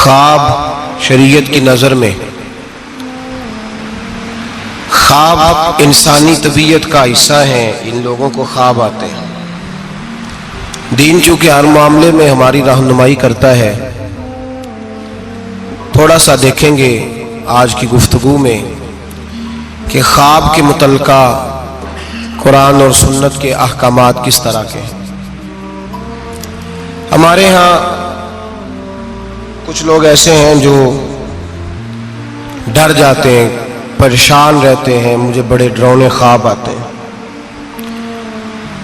خواب شریعت کی نظر میں خواب انسانی طبیعت کا حصہ ہیں. ان لوگوں کو خواب آتے ہیں. دین چونکہ ہر معاملے میں ہماری رہنمائی کرتا ہے، تھوڑا سا دیکھیں گے آج کی گفتگو میں کہ خواب کے متعلقہ قرآن اور سنت کے احکامات کس طرح کے ہیں. ہمارے ہاں کچھ لوگ ایسے ہیں جو ڈر جاتے ہیں، پریشان رہتے ہیں، مجھے بڑے ڈراؤنے خواب آتے ہیں.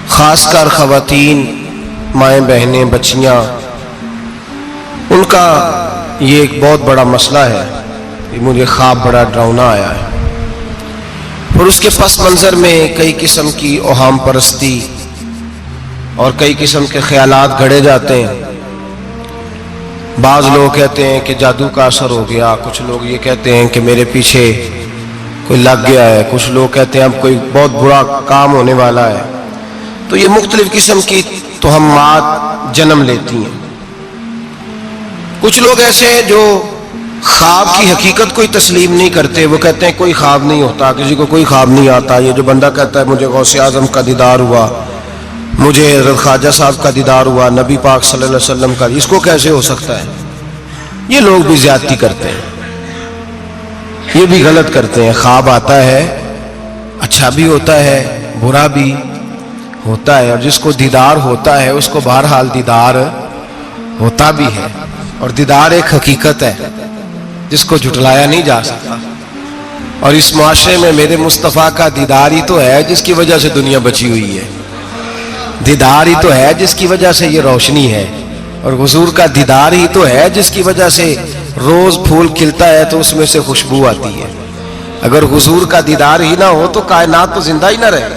خاص کر خواتین، مائیں بہنیں، بچیاں، ان کا یہ ایک بہت بڑا مسئلہ ہے کہ مجھے خواب بڑا ڈراؤنا آیا ہے. اور اس کے پس منظر میں کئی قسم کی اوہام پرستی اور کئی قسم کے خیالات گھڑے جاتے ہیں. بعض لوگ کہتے ہیں کہ جادو کا اثر ہو گیا، کچھ لوگ یہ کہتے ہیں کہ میرے پیچھے کوئی لگ گیا ہے، کچھ لوگ کہتے ہیں اب کوئی بہت برا کام ہونے والا ہے. تو یہ مختلف قسم کی توہمات جنم لیتی ہیں. کچھ لوگ ایسے ہیں جو خواب کی حقیقت کوئی تسلیم نہیں کرتے. وہ کہتے ہیں کوئی خواب نہیں ہوتا، کسی کو کوئی خواب نہیں آتا. یہ جو بندہ کہتا ہے مجھے غوث اعظم کا دیدار ہوا، مجھے حضرت خواجہ صاحب کا دیدار ہوا، نبی پاک صلی اللہ علیہ وسلم کا، اس کو کیسے ہو سکتا ہے؟ یہ لوگ بھی زیادتی کرتے ہیں، یہ بھی غلط کرتے ہیں. خواب آتا ہے، اچھا بھی ہوتا ہے، برا بھی ہوتا ہے، اور جس کو دیدار ہوتا ہے اس کو بہرحال دیدار ہوتا بھی ہے. اور دیدار ایک حقیقت ہے جس کو جھٹلایا نہیں جا سکتا. اور اس معاشرے میں میرے مصطفیٰ کا دیدار ہی تو ہے جس کی وجہ سے دنیا بچی ہوئی ہے. دیدار ہی تو ہے جس کی وجہ سے یہ روشنی ہے. اور حضور کا دیدار ہی تو ہے جس کی وجہ سے روز پھول کھلتا ہے تو اس میں سے خوشبو آتی ہے. اگر حضور کا دیدار ہی نہ ہو تو کائنات تو زندہ ہی نہ رہے.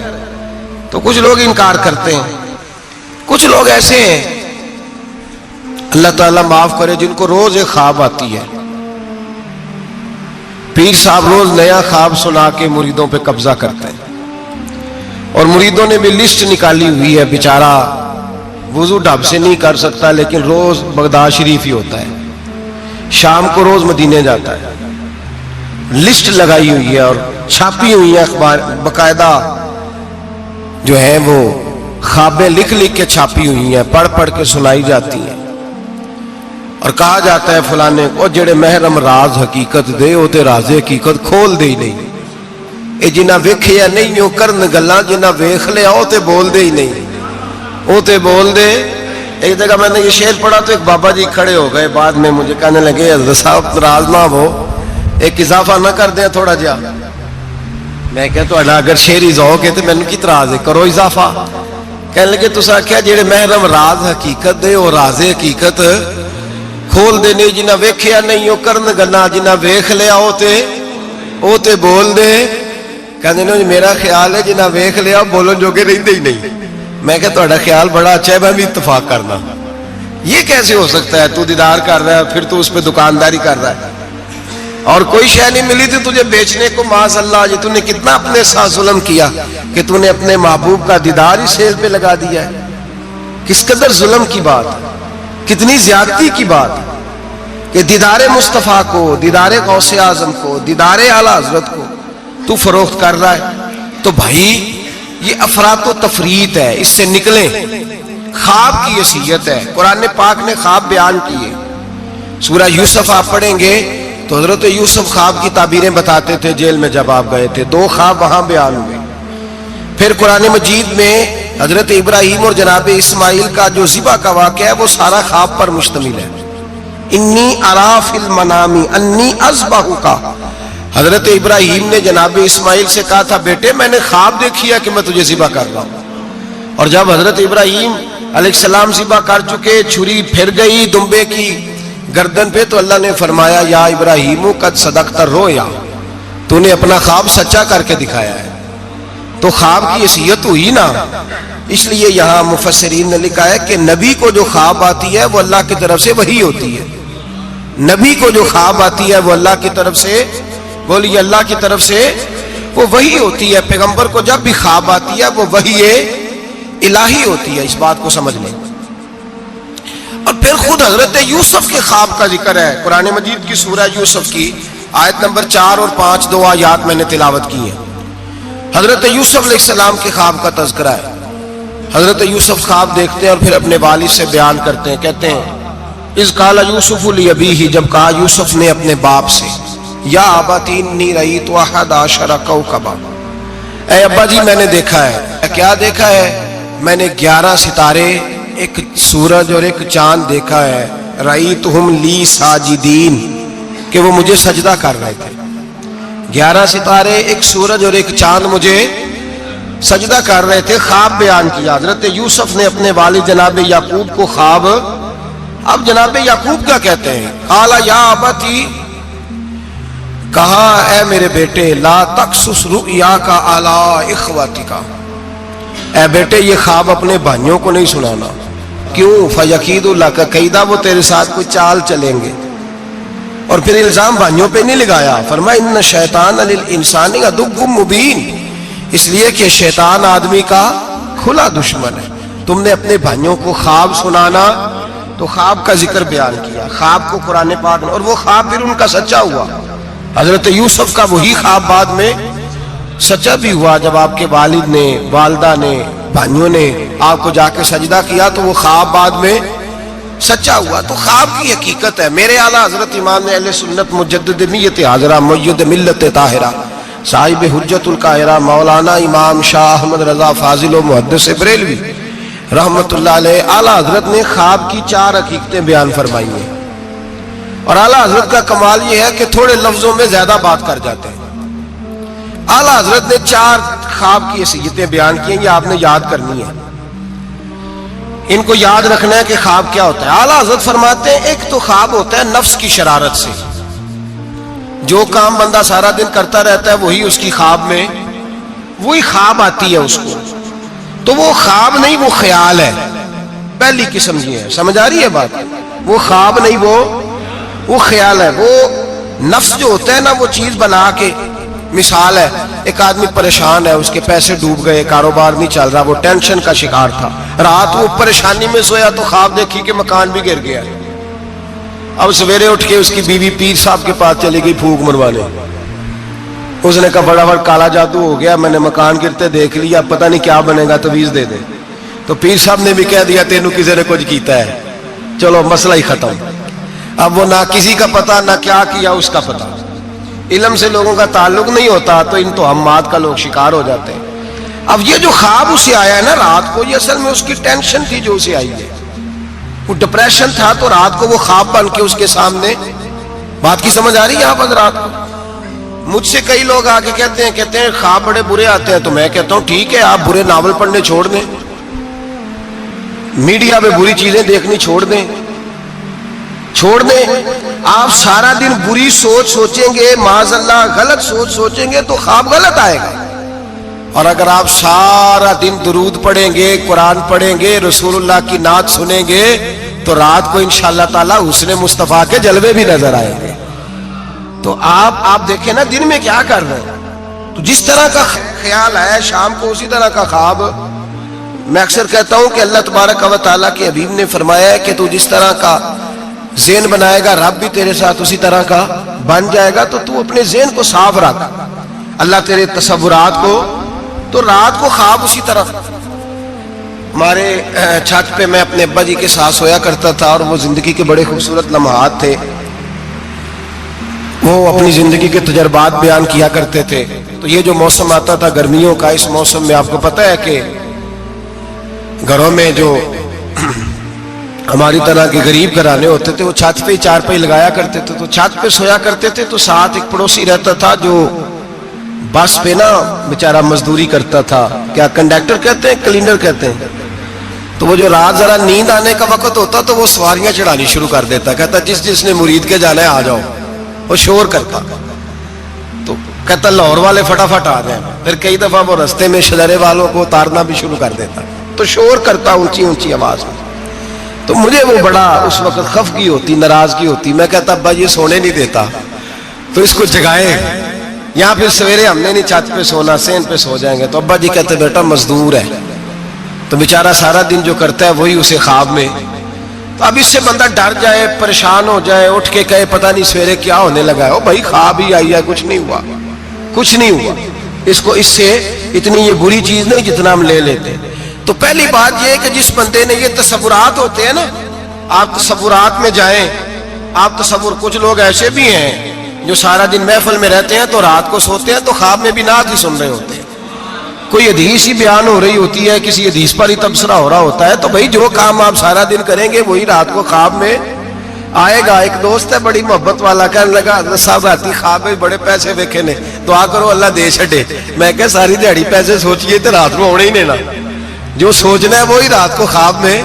تو کچھ لوگ انکار کرتے ہیں. کچھ لوگ ایسے ہیں، اللہ تعالیٰ معاف کرے، جن کو روز ایک خواب آتی ہے. پیر صاحب روز نیا خواب سنا کے مریدوں پہ قبضہ کرتے ہیں. اور مریدوں نے بھی لسٹ نکالی ہوئی ہے. بیچارہ وضو ڈھب سے نہیں کر سکتا لیکن روز بغداد شریف ہی ہوتا ہے، شام کو روز مدینے جاتا ہے. لسٹ لگائی ہوئی ہے اور چھاپی ہوئی ہے اخبار، باقاعدہ جو ہے وہ خوابیں لکھ لکھ کے چھاپی ہوئی ہیں، پڑھ پڑھ کے سنائی جاتی ہیں. اور کہا جاتا ہے فلانے کو جڑے محرم راز حقیقت دے وہ تے راز حقیقت کھول دے ہی نہیں. اے جنہ ویکھیا نہیں او کرن گلاں، جنہ ویکھ لیا او تے بول دے ہی نہیں، او تے بول دے. ایک جگہ میں نے یہ شعر پڑھا تو ایک بابا جی کھڑے ہو گئے، بعد میں مجھے کہنے لگے حضرت صاحب ناراض نہ ہو، ایک اضافہ نہ کر دیں تھوڑا جا. میں کہا تو اگر شعری ذوق ہے تو میں نے کی اعتراض ہے، کرو اضافہ. کہنے لگے تسا آکھیا جڑے محرم راز حقیقت دے او راز حقیقت کھول دے نہیں، جنہ ویکھیا نہیں او کرن گلاں، جنہ ویکھ لیا او تے بول دے. کہنے نے میرا خیال ہے جنہ ویکھ لیا بولن جوگے رہندے ہی نہیں. میں کہا تہاڈا خیال بڑا اچھا ہے، میں بھی اتفاق کرنا. یہ کیسے ہو سکتا ہے؟ تو دیدار کر رہا ہے پھر تو اس پہ دکانداری کر رہا ہے، اور کوئی شے نہیں ملی تھی تجھے بیچنے کو. معاذ اللہ، یہ تو نے کتنا اپنے ساتھ ظلم کیا کہ تو نے اپنے محبوب کا دیدار ہی سیل پہ لگا دیا ہے. کس قدر ظلم کی بات، کتنی زیادتی کی بات کہ دیدار مصطفیٰ کو، دیدار غوث اعظم کو، دیدار اعلیٰ حضرت کو تو فروخت کر رہا ہے. تو بھائی یہ افراط و تفریط ہے، اس سے نکلیں. خواب کی حیثیت ہے، قرآن پاک نے خواب بیان کیے. سورہ یوسف آپ پڑھیں گے تو حضرت یوسف خواب کی تعبیریں بتاتے تھے جیل میں جب آپ گئے تھے. 2 خواب وہاں بیان ہوئے. پھر قرآن مجید میں حضرت ابراہیم اور جناب اسماعیل کا جو ذبح کا واقعہ ہے وہ سارا خواب پر مشتمل ہے. انی ارا فی المنام انی اذبحک. حضرت ابراہیم نے جناب اسماعیل سے کہا تھا بیٹے میں نے خواب دیکھیا کہ میں تجھے ذبح کر رہا ہوں. اور جب حضرت ابراہیم علیہ السلام ذبح کر چکے، چھری پھر گئی دمبے کی گردن پہ، تو اللہ نے فرمایا یا ابراہیم قد صدقت الرؤیا، تو نے اپنا خواب سچا کر کے دکھایا ہے. تو خواب کی حیثیت ہوئی نا. اس لیے یہاں مفسرین نے لکھا ہے کہ نبی کو جو خواب آتی ہے وہ اللہ کی طرف سے وحی ہوتی ہے. نبی کو جو خواب آتی ہے وہ اللہ کی طرف سے، بولیے اللہ کی طرف سے وہ وحی ہوتی ہے. پیغمبر کو جب بھی خواب آتی ہے وہ وحی الہی ہوتی ہے. اس بات کو سمجھ لیں. اور پھر خود حضرت یوسف کے خواب کا ذکر ہے قرآن مجید کی سورہ یوسف کی آیت نمبر 4 اور 5 دو آیات میں نے تلاوت کی ہیں. حضرت یوسف علیہ السلام کے خواب کا تذکرہ ہے. حضرت یوسف خواب دیکھتے ہیں اور پھر اپنے والد سے بیان کرتے ہیں. کہتے ہیں اذ قال یوسف لابیہ، جب کہا یوسف نے اپنے باپ سے، یا ابت انی رأیت 11 کوکبا، اے ابا جی میں نے دیکھا ہے. کیا دیکھا ہے؟ میں نے 11 ستارے، ایک سورج اور ایک چاند دیکھا ہے. رأیتہم لی ساجدین، کہ وہ مجھے سجدہ کر رہے تھے. 11 ستارے، ایک سورج اور ایک چاند مجھے سجدہ کر رہے تھے. خواب بیان کیا حضرت یوسف نے اپنے والد جناب یعقوب کو خواب. اب جناب یعقوب کیا کہتے ہیں؟ قال یا ابتی، کہا اے میرے بیٹے، لا تقصص رؤیاک علی اخوتک، اے بیٹے یہ خواب اپنے بھائیوں کو نہیں سنانا. کیوں؟ فیکید لک کیدا، وہ تیرے ساتھ کوئی چال چلیں گے. اور پھر الزام بھائیوں پہ نہیں لگایا، فرمایا ان شیطان للانسان عدو مبین، اس لیے کہ شیطان آدمی کا کھلا دشمن ہے. تم نے اپنے بھائیوں کو خواب سنانا تو خواب کا ذکر بیان کیا، خواب کو قرآن پاک نے، اور وہ خواب پھر ان کا سچا ہوا. حضرت یوسف کا وہی خواب بعد میں سچا بھی ہوا. جب آپ کے والد نے، والدہ نے، بھائیوں نے آپ کو جا کے سجدہ کیا تو وہ خواب بعد میں سچا ہوا. تو خواب کی حقیقت ہے. میرے اعلیٰ حضرت امام اہل سنت مجدد میت حاضرہ مؤید ملت طاہرہ صاحب حجت القاہرہ مولانا امام شاہ احمد رضا فاضل و محدث بریلوی رحمت اللہ علیہ، اعلیٰ حضرت نے خواب کی 4 حقیقتیں بیان فرمائی ہیں. اور اعلیٰ حضرت کا کمال یہ ہے کہ تھوڑے لفظوں میں زیادہ بات کر جاتے ہیں. اعلیٰ حضرت نے 4 خواب کی حقیقتیں بیان کی ہیں، یہ آپ نے یاد کرنی ہے. ان کو یاد رکھنا ہے کہ خواب کیا ہوتا ہے. اعلیٰ حضرت فرماتے ہیں ایک تو خواب ہوتا ہے نفس کی شرارت سے، جو کام بندہ سارا دن کرتا رہتا ہے وہی اس کی خواب میں وہی خواب آتی ہے اس کو. تو وہ خواب نہیں، وہ خیال ہے. پہلی قسم یہ ہے، سمجھ آ رہی ہے بات؟ وہ خواب نہیں، وہ خیال ہے. وہ نفس جو ہوتا ہے نا، وہ چیز بنا کے، مثال ہے ایک آدمی پریشان ہے، اس کے پیسے ڈوب گئے، کاروبار نہیں چل رہا، وہ ٹینشن کا شکار تھا. رات وہ پریشانی میں سویا تو خواب دیکھی کہ مکان بھی گر گیا. اب سویرے اٹھ کے اس کی بیوی پیر صاحب کے پاس چلی گئی پھونک منوانے. اس نے کہا بڑا بڑا کالا جادو ہو گیا، میں نے مکان گرتے دیکھ لیا، پتہ نہیں کیا بنے گا، تویز دے دے. تو پیر صاحب نے بھی کہہ دیا تینوں کسی نے کچھ کیتا ہے، چلو مسئلہ ہی ختم. اب وہ نہ کسی کا پتہ نہ کیا کیا اس کا پتہ. علم سے لوگوں کا تعلق نہیں ہوتا تو ان توہمات کا لوگ شکار ہو جاتے ہیں. اب یہ جو خواب اسے آیا ہے نا رات کو، یہ اصل میں اس کی ٹینشن تھی جو اسے آئی ہے. وہ ڈپریشن تھا تو رات کو وہ خواب بن کے اس کے سامنے. بات کی سمجھ آ رہی ہے آپ حضرات کو؟ مجھ سے کئی لوگ آ کے کہتے ہیں خواب بڑے برے آتے ہیں. تو میں کہتا ہوں ٹھیک ہے، آپ برے ناول پڑھنے چھوڑ دیں، میڈیا پہ بری چیزیں دیکھنی چھوڑ دیں. آپ سارا دن بری سوچ سوچیں گے، معاذ اللہ غلط سوچ سوچیں گے تو خواب غلط آئے گا. اور اگر آپ سارا دن درود پڑھیں گے، قرآن پڑھیں گے، رسول اللہ کی نعت سنیں گے تو رات کو انشاءاللہ تعالی حسن مصطفیٰ کے جلوے بھی نظر آئیں گے. تو آپ دیکھیں نا دن میں کیا کر رہے ہیں. تو جس طرح کا خیال ہے شام کو اسی طرح کا خواب. میں اکثر کہتا ہوں کہ اللہ تبارک و تعالیٰ کے حبیب نے فرمایا ہے کہ تو جس طرح کا ذہن بنائے گا رب بھی تیرے ساتھ اسی طرح کا بن جائے گا. تو اپنے ذہن کو صاف رکھ، اللہ تیرے تصورات کو. تو رات کو خواب اسی طرح. ہمارے چھت پہ میں اپنے ابا جی کے ساتھ سویا کرتا تھا اور وہ زندگی کے بڑے خوبصورت لمحات تھے. وہ اپنی زندگی کے تجربات بیان کیا کرتے تھے. تو یہ جو موسم آتا تھا گرمیوں کا، اس موسم میں آپ کو پتہ ہے کہ گھروں میں جو ہماری طرح کے غریب گھرانے ہوتے تھے وہ چھت پہ ہی چارپائی لگایا کرتے تھے. تو چھت پہ سویا کرتے تھے. تو ساتھ ایک پڑوسی رہتا تھا جو بس پہ نا بیچارہ مزدوری کرتا تھا. کیا کنڈکٹر کہتے ہیں، کلینر کہتے ہیں. تو وہ جو رات ذرا نیند آنے کا وقت ہوتا تو وہ سواریاں چڑھانی شروع کر دیتا. کہتا جس نے مرید کے جانا ہے آ جاؤ. وہ شور کرتا. تو کہتا لاہور والے فٹافٹ آ جائیں. پھر کئی دفعہ وہ رستے میں شجرے والوں کو اتارنا بھی شروع کر دیتا. تو شور کرتا اونچی اونچی آواز میں. تو مجھے وہ بڑا اس وقت خفگی ہوتی، ناراضگی ہوتی. میں کہتا ابا یہ سونے نہیں دیتا تو اس کو جگائے، یہاں پھر سویرے ہم نے نہیں چھت پہ سونا، سین پہ سو جائیں گے. تو ابا جی کہتے بیٹا مزدور ہے تو بیچارہ سارا دن جو کرتا ہے وہی اسے خواب میں تو اب اس سے بندہ ڈر جائے، پریشان ہو جائے، اٹھ کے کہے پتہ نہیں سویرے کیا ہونے لگا ہے، او بھائی خواب ہی آئی ہے، کچھ نہیں ہوا، کچھ نہیں ہوا، اس سے اتنی یہ بری چیز نہیں جتنا ہم لے لیتے ہیں۔ تو پہلی بات یہ ہے کہ جس بندے نے یہ تصورات ہوتے ہیں نا، آپ تصورات میں جائیں، آپ تصور، کچھ لوگ ایسے بھی ہیں جو سارا دن محفل میں رہتے ہیں تو رات کو سوتے ہیں تو خواب میں بھی نعت ہی سن رہے ہوتے ہیں، کوئی حدیث ہی بیان ہو رہی ہوتی ہے، کسی حدیث پر ہی تبصرہ ہو رہا ہوتا ہے، تو بھائی جو کام آپ سارا دن کریں گے وہی رات کو خواب میں آئے گا۔ ایک دوست ہے بڑی محبت والا، کہنے لگا حضرت صاحب راتی خواب میں بڑے پیسے دیکھے نے، دعا کرو اللہ دے چھڑے۔ میں کہ ساری دیہڑی پیسے سوچیے تو رات میں ہونے ہی نہیں نا، جو سوچنا ہے وہی رات کو خواب میں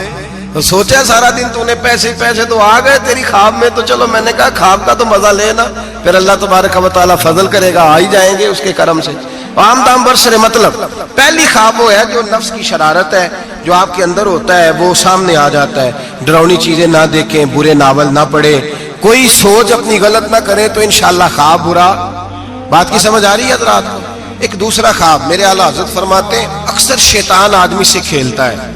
تو سوچا، سارا دن تو نے پیسے پیسے تو آ گئے تیری خواب میں، تو چلو میں نے کہا خواب کا تو مزہ لینا، پھر اللہ تبارک و تعالیٰ فضل کرے گا، آ ہی جائیں گے اس کے کرم سے۔ عام دام برسر مطلب پہلی خواب وہ ہے جو نفس کی شرارت ہے، جو آپ کے اندر ہوتا ہے وہ سامنے آ جاتا ہے۔ ڈراؤنی چیزیں نہ دیکھیں، برے ناول نہ پڑھیں، کوئی سوچ اپنی غلط نہ کریں تو انشاءاللہ خواب برا۔ بات کی سمجھ آ رہی ہے حضرات کو؟ ایک دوسرا خواب، میرے اعلیٰ حضرت فرماتے ہیں اکثر شیطان آدمی سے کھیلتا ہے۔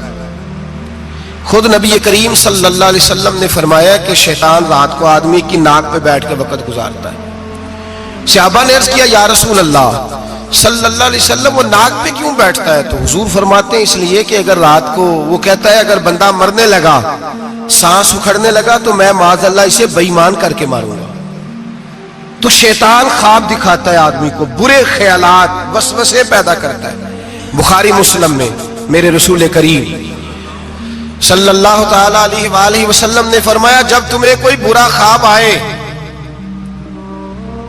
خود نبی کریم صلی اللہ علیہ وسلم نے فرمایا کہ شیطان رات کو آدمی کی ناک پہ بیٹھ کے وقت گزارتا ہے۔ صحابہ نے عرض کیا یا رسول اللہ صلی اللہ علیہ وسلم وہ ناک پہ کیوں بیٹھتا ہے؟ تو حضور فرماتے ہیں اس لیے کہ اگر رات کو، وہ کہتا ہے اگر بندہ مرنے لگا، سانس اکھڑنے لگا تو میں معاذ اللہ اسے بے ایمان کر کے ماروں گا۔ تو شیطان خواب دکھاتا ہے آدمی کو، برے خیالات، وسوسے پیدا کرتا ہے۔ بخاری مسلم میں میرے رسول کریم صلی اللہ تعالی علیہ وآلہ وسلم نے فرمایا جب تمہیں کوئی برا خواب آئے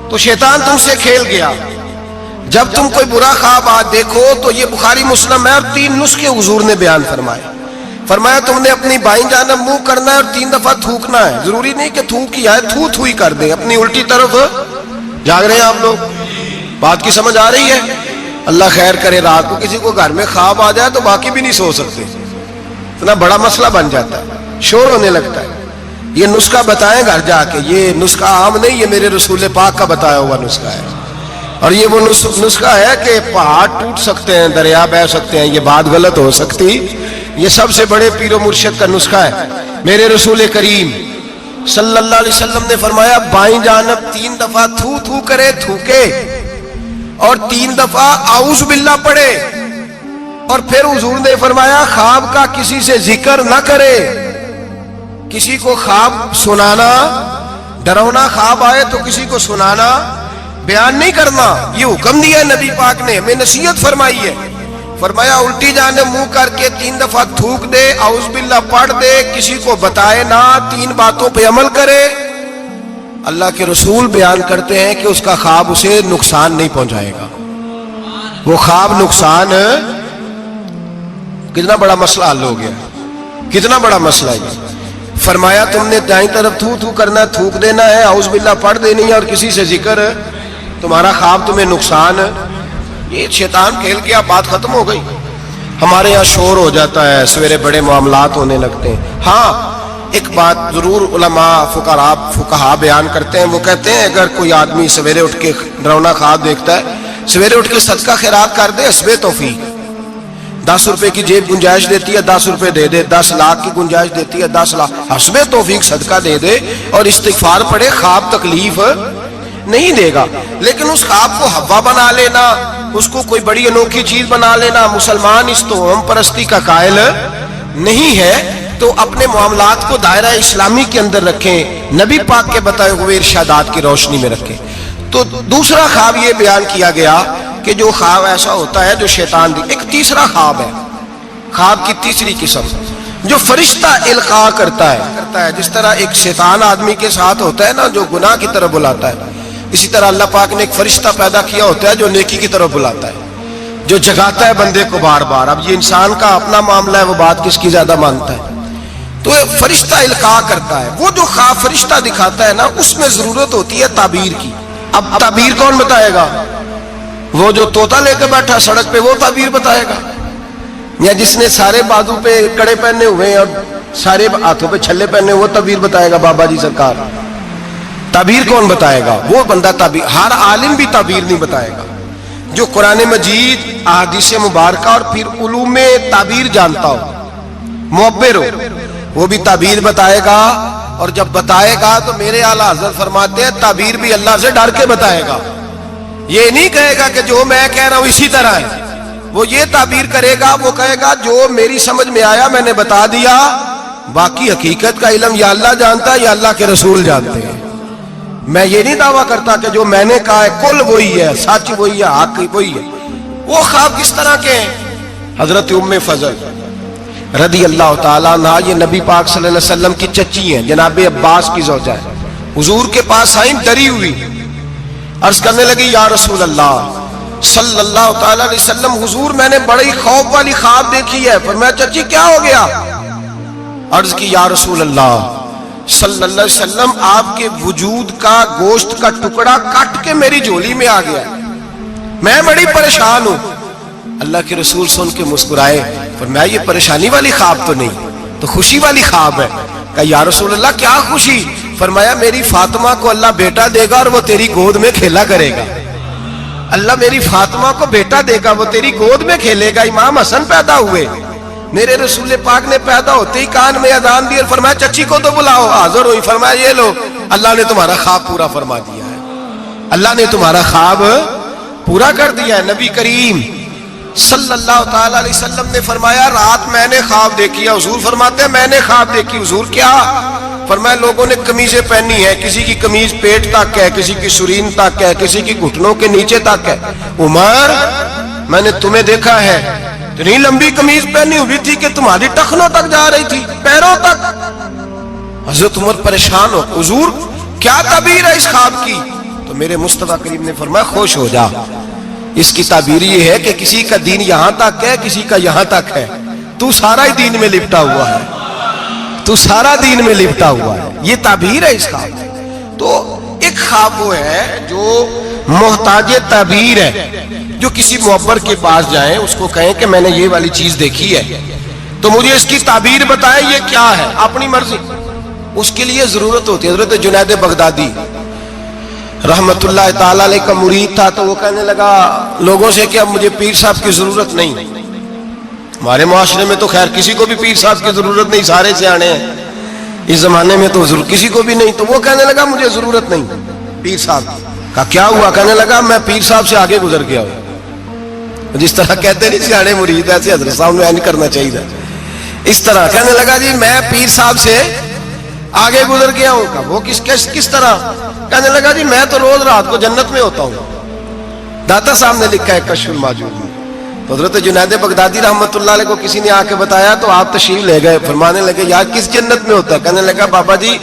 تو شیطان تم سے کھیل گیا، جب تم کوئی برا خواب دیکھو تو یہ بخاری مسلم ہے، اور 3 نسخے حضور نے بیان فرمایا تم نے اپنی بائیں جانب منہ کرنا ہے اور 3 دفعہ تھوکنا ہے، ضروری نہیں کہ تھوک ہی آئے، تھو ہی کر دیں، اپنی الٹی طرف جاگ رہے ہیں آپ لوگ؟ بات کی سمجھ آ رہی ہے؟ اللہ خیر کرے، رات کو کسی کو گھر میں خواب آ جائے تو باقی بھی نہیں سو سکتے، اتنا بڑا مسئلہ بن جاتا ہے، شور ہونے لگتا ہے۔ یہ نسخہ بتائیں گھر جا کے، یہ نسخہ عام نہیں، یہ میرے رسول پاک کا بتایا ہوا نسخہ ہے، اور یہ وہ نسخہ ہے کہ پہاڑ ٹوٹ سکتے ہیں، دریا بہہ سکتے ہیں، یہ بات غلط ہو سکتی، یہ سب سے بڑے پیر و مرشد کا نسخہ ہے۔ میرے رسول کریم صلی اللہ علیہ وسلم نے فرمایا بائیں جانب 3 دفعہ تھو کرے، تھوکے، اور 3 دفعہ اعوذ باللہ پڑھے، اور پھر حضور نے فرمایا خواب کا کسی سے ذکر نہ کرے، کسی کو خواب سنانا، ڈراؤنا خواب آئے تو کسی کو سنانا، بیان نہیں کرنا، یہ حکم دیا ہے نبی پاک نے، ہمیں نصیحت فرمائی ہے۔ فرمایا الٹی جانب منہ کر کے 3 دفعہ تھوک دے، اعوذ باللہ پڑھ دے، کسی کو بتائے نہ، 3 باتوں پہ عمل کرے۔ اللہ کے رسول بیان کرتے ہیں کہ اس کا خواب اسے نقصان نہیں پہنچائے گا، وہ خواب نقصان، کتنا بڑا مسئلہ حل ہو گیا، کتنا بڑا مسئلہ ہے۔ فرمایا تم نے دائیں طرف تھو کرنا، تھوک دینا ہے، اعوذ باللہ پڑھ دینی ہے، اور کسی سے ذکر، تمہارا خواب تمہیں نقصان، یہ شیطان کھیل کے بات ختم ہو گئی۔ ہمارے یہاں شور ہو جاتا ہے، سویرے بڑے معاملات ہونے لگتے ہیں۔ ہاں ایک بات ضرور علماء فقہا بیان کرتے ہیں، وہ کہتے ہیں اگر کوئی آدمی سویرے اٹھ کے ڈراؤنا خواب دیکھتا ہے، سویرے اٹھ کے صدقہ خیرات کر دے، حسب توفیق، 10 روپے کی جیب گنجائش دیتی ہے 10 روپے دے دے، 10 لاکھ کی گنجائش دیتی ہے 10 لاکھ، حسب توفیق صدقہ دے دے اور استغفار پڑھے، خواب تکلیف نہیں دے گا۔ لیکن اس خواب کو ہوا بنا لینا، اس کو کوئی بڑی انوکھی چیز بنا لینا، مسلمان اس توہم پرستی کا قائل نہیں ہے، تو اپنے معاملات کو دائرہ اسلامی کے اندر رکھیں، نبی پاک کے بتائے ہوئے ارشادات کی روشنی میں رکھیں۔ تو دوسرا خواب یہ بیان کیا گیا کہ جو خواب ایسا ہوتا ہے جو شیطان دی۔ ایک تیسرا خواب ہے، خواب کی تیسری قسم جو فرشتہ القاء کرتا ہے، جس طرح ایک شیطان آدمی کے ساتھ ہوتا ہے نا جو گناہ کی طرف بلاتا ہے، اسی طرح اللہ پاک نے ایک فرشتہ پیدا کیا ہوتا ہے جو نیکی کی طرف بلاتا ہے، جو جگاتا ہے بندے کو بار بار۔ اب یہ انسان کا اپنا معاملہ ہے، وہ بات کس کی زیادہ مانتا ہے، تو فرشتہ القاء کرتا ہے۔ وہ جو خواب فرشتہ دکھاتا ہے نا، اس میں ضرورت ہوتی ہے تعبیر کی۔ اب تعبیر کون بتائے گا؟ وہ جو طوطا لے کے بیٹھا سڑک پہ وہ تعبیر بتائے گا، یا جس نے سارے بازو پہ کڑے پہنے ہوئے اور سارے ہاتھوں پہ چھلے پہنے وہ تعبیر بتائے گا؟ بابا جی سرکار تعبیر کون بتائے گا؟ وہ بندہ تعبیر، ہر عالم بھی تعبیر نہیں بتائے گا، جو قرآن مجید، احادیث مبارکہ اور پھر علوم تعبیر جانتا ہو، معبر ہو۔ وہ بھی تعبیر بتائے گا، اور جب بتائے گا تو میرے اعلیٰ حضرت فرماتے ہیں تعبیر بھی اللہ سے ڈر کے بتائے گا. یہ نہیں کہے گا کہ جو میں کہہ رہا ہوں اسی طرح ہے. وہ یہ تعبیر کرے گا، وہ کہے گا جو میری سمجھ میں آیا میں نے بتا دیا، باقی حقیقت کا علم یا اللہ جانتا ہے یا اللہ کے رسول جانتے ہیں. میں یہ نہیں دعویٰ کرتا کہ جو میں نے کہا ہے کل وہی ہے، سچ وہی ہے، حق وہی ہے. وہ خواب کس طرح کے ہیں؟ حضرت ام فضل رضی اللہ تعالیٰ عنہ، یہ نبی پاک صلی اللہ علیہ وسلم کی چچی ہیں، جناب عباس کی زوجہ ہے. حضور کے پاس آئیں ڈری ہوئی، عرض کرنے لگی یا رسول اللہ صلی اللہ تعالیٰ علیہ وسلم، حضور میں نے بڑی خوف والی خواب دیکھی ہے. فرمایا چچی کیا ہو گیا؟ عرض کی یا رسول اللہ صلی اللہ علیہ وسلم، آپ کے وجود کا گوشت کا ٹکڑا کٹ کے میری جھولی میں آ گیا، میں بڑی پریشان ہوں. اللہ کے رسول سن کے مسکرائے، فرمایا یہ پریشانی والی خواب تو نہیں، تو خوشی والی خواب ہے. کہا یا رسول اللہ کیا خوشی؟ فرمایا میری فاطمہ کو اللہ بیٹا دے گا اور وہ تیری گود میں کھیلا کرے گا. اللہ میری فاطمہ کو بیٹا دے گا، وہ تیری گود میں کھیلے گا. امام حسن پیدا ہوئے، میرے رسول پاک نے پیدا ہوتے ہی کان میں اذان دی اور فرمایا چچی کو تو بلاؤ. حاضر ہوئی، فرمایا یہ لو اللہ نے تمہارا خواب پورا فرما دیا ہے، اللہ نے تمہارا خواب پورا کر دیا ہے. نبی کریم صلی اللہ تعالیٰ علیہ وسلم نے فرمایا رات میں نے خواب دیکھی ہے. حضور فرماتے ہیں میں نے خواب دیکھی. حضور کیا؟ فرمایا لوگوں نے قمیضیں پہنی ہیں، کسی کی قمیض پیٹ تک ہے، کسی کی سرین تک ہے، کسی کی گھٹنوں کے نیچے تک ہے. عمر میں نے تمہیں دیکھا ہے اتنی لمبی قمیض پہنی ہوئی تھی کہ تمہاری ٹخنوں تک جا رہی تھی، پیروں تک. حضرت عمر پریشان ہو، حضور کیا تعبیر ہے اس خواب کی؟ تو میرے مصطفیٰ کریم نے فرمایا خوش ہو جا، اس کی تعبیر یہ ہے کہ کسی کا دین یہاں تک ہے، کسی کا یہاں تک ہے، تو سارا ہی دین میں لپٹا ہوا ہے، تو سارا دین میں لپٹا ہوا ہے. یہ تعبیر ہے اس خواب. تو ایک خواب وہ ہے جو محتاج تعبیر ہے، جو کسی معبر کے پاس جائیں اس کو کہیں کہ میں نے یہ والی چیز دیکھی ہے تو مجھے اس کی تعبیر بتائیں یہ کیا ہے، اپنی مرضی. اس کے لیے ضرورت ہوتی ہے. حضرت جنید بغدادی رحمت اللہ تعالیٰ علیہ کا مرید تھا، تو وہ کہنے لگا لوگوں سے کہ اب مجھے پیر صاحب کی ضرورت نہیں. ہمارے معاشرے میں تو خیر کسی کو بھی پیر صاحب کی ضرورت نہیں، سارے سیانے ہیں. اس زمانے میں تو کسی کو بھی نہیں. تو وہ کہنے لگا مجھے ضرورت نہیں پیر صاحب. کہا کیا ہوا؟ کہنے لگا میں پیر صاحب سے آگے گزر گیا ہوں. جس طرح کہتے نہیں سیانے مرید، ایسے حضرت صاحب نے نہیں کرنا چاہیے. اس طرح کہنے لگا جی میں پیر صاحب سے آگے گزر گیا ہوں. کہا وہ کس طرح؟ کہنے لگا جی میں تو روز رات کو جنت میں ہوتا ہوں. داتا صاحب نے لکھا ہے کشف الماجود میں. تو حضرت جنید بغدادی رحمت اللہ علیہ کو کسی نے آ کے بتایا تو آپ تشریف لے گئے. فرمانے لگے یار کس جنت میں ہوتا ہے؟ کہنے لگا بابا جی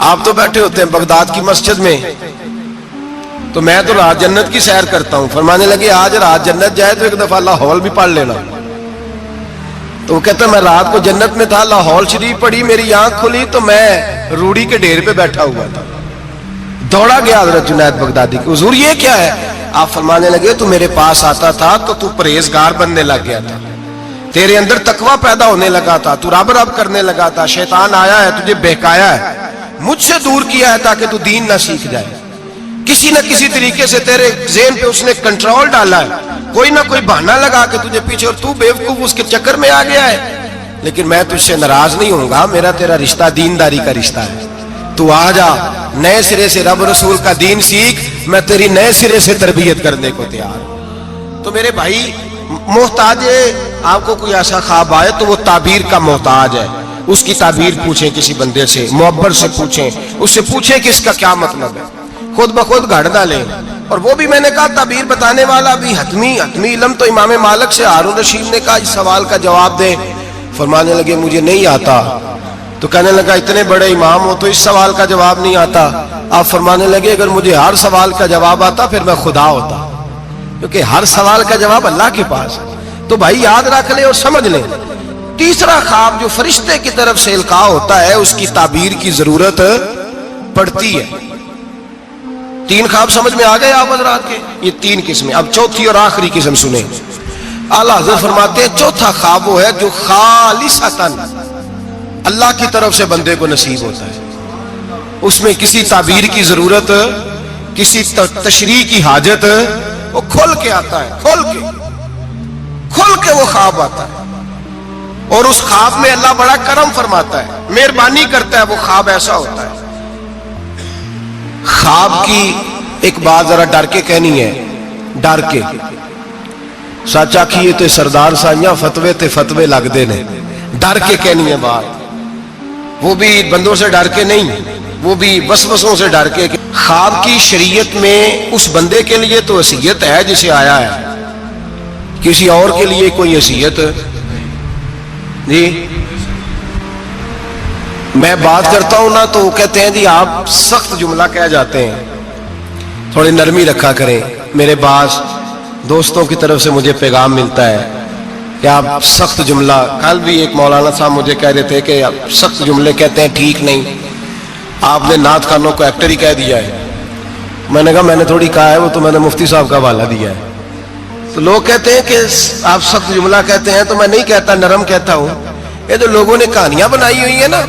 آپ تو بیٹھے ہوتے ہیں بغداد کی مسجد میں، تو میں تو رات جنت کی سیر کرتا ہوں. فرمانے لگے آج رات جنت جائے تو ایک دفعہ لاہور بھی پڑھ لینا. تو وہ کہتا میں رات کو جنت میں تھا، لاہور شریف پڑھی، میری آنکھ کھلی تو میں روڑی کے ڈھیر پہ بیٹھا ہوا تھا. دوڑا گیا حضرت جنید بغدادی کہ حضور یہ کیا ہے؟ آپ فرمانے لگے تو میرے پاس آتا تھا تو تو پرہیزگار بننے لگ گیا تھا، تیرے اندر تقویٰ پیدا ہونے لگا تھا، تو رب رب کرنے لگا تھا. شیطان آیا ہے تجھے بہکایا ہے، مجھ سے دور کیا ہے تاکہ تو دین نہ سیکھ جائے. کسی نہ کسی طریقے سے تیرے ذہن پہ اس نے کنٹرول ڈالا ہے، کوئی نہ کوئی بہانہ لگا کے تجھے پیچھے، اور تو بیوقوف اس کے چکر میں آ گیا ہے. لیکن میں تجھ سے ناراض نہیں ہوں گا، میرا تیرا رشتہ دینداری کا رشتہ ہے. تو آ جا نئے سرے سے رب رسول کا دین سیکھ، میں تیری نئے سرے سے تربیت کرنے کو تیار ہوں. تو میرے بھائی محتاج ہے، آپ کو کوئی ایسا خواب آئے تو وہ تعبیر کا محتاج ہے. اس کی تعبیر پوچھیں کسی بندے سے، معبر سے پوچھیں، اس سے پوچھیں کہ اس کا کیا مطلب ہے. خود بخود گھڑ نہ لیں. اور وہ بھی میں نے کہا تعبیر بتانے والا بھی حتمی علم تو امام مالک سے ہارون رشید نے کہا اس سوال کا جواب دیں. فرمانے لگے مجھے نہیں آتا. تو کہنے لگا اتنے بڑے امام ہو تو اس سوال کا جواب نہیں آتا. آپ فرمانے لگے اگر مجھے ہر سوال کا جواب آتا پھر میں خدا ہوتا، کیونکہ ہر سوال کا جواب اللہ کے پاس ہے. تو بھائی یاد رکھ لیں اور سمجھ لیں. تیسرا خواب جو فرشتے کی طرف سے القاء ہوتا ہے اس کی تعبیر کی ضرورت پڑتی ہے. 3 خواب سمجھ میں آ گئے آپ حضرات کے؟ یہ 3 قسمیں. اب چوتھی اور آخری قسم سنیں. اعلیٰ حضرت فرماتے ہیں چوتھا خواب وہ ہے جو خالصتاً اللہ کی طرف سے بندے کو نصیب ہوتا ہے. اس میں کسی تعبیر کی ضرورت، کسی تشریح کی حاجت، وہ کھل کے آتا ہے، کھل کے وہ خواب آتا ہے. اور اس خواب میں اللہ بڑا کرم فرماتا ہے، مہربانی کرتا ہے، وہ خواب ایسا ہوتا ہے۔ خواب کی ایک بات ذرا ڈر کے کہنی ہے، ڈر کے سچ آکھیے تے سردار سائیاں فتوے تے فتوے لگتے نے، ڈر کے کہنی ہے بات، وہ بھی بندوں سے ڈر کے نہیں، وہ بھی وسوسوں سے ڈر کے۔ خواب کی شریعت میں اس بندے کے لیے تو وصیت ہے جسے آیا ہے، کسی اور کے لیے کوئی وصیت جی۔ میں بات کرتا ہوں نا تو وہ کہتے ہیں جی آپ سخت جملہ کہہ جاتے ہیں، تھوڑی نرمی رکھا کریں۔ میرے بعض دوستوں کی طرف سے مجھے پیغام ملتا ہے کہ آپ سخت جملہ، کل بھی ایک مولانا صاحب مجھے کہہ رہے تھے کہ آپ سخت جملے کہتے ہیں، ٹھیک نہیں، آپ نے نعت خوانوں کو ایکٹر ہی کہہ دیا ہے۔ میں نے کہا میں نے تھوڑی کہا ہے، وہ تو میں نے مفتی صاحب کا حوالہ دیا ہے۔ تو لوگ کہتے ہیں کہ آپ سخت جملہ کہتے ہیں، تو میں نہیں کہتا، نرم کہتا ہوں۔ یہ جو لوگوں نے کہانیاں بنائی ہوئی ہیں نا،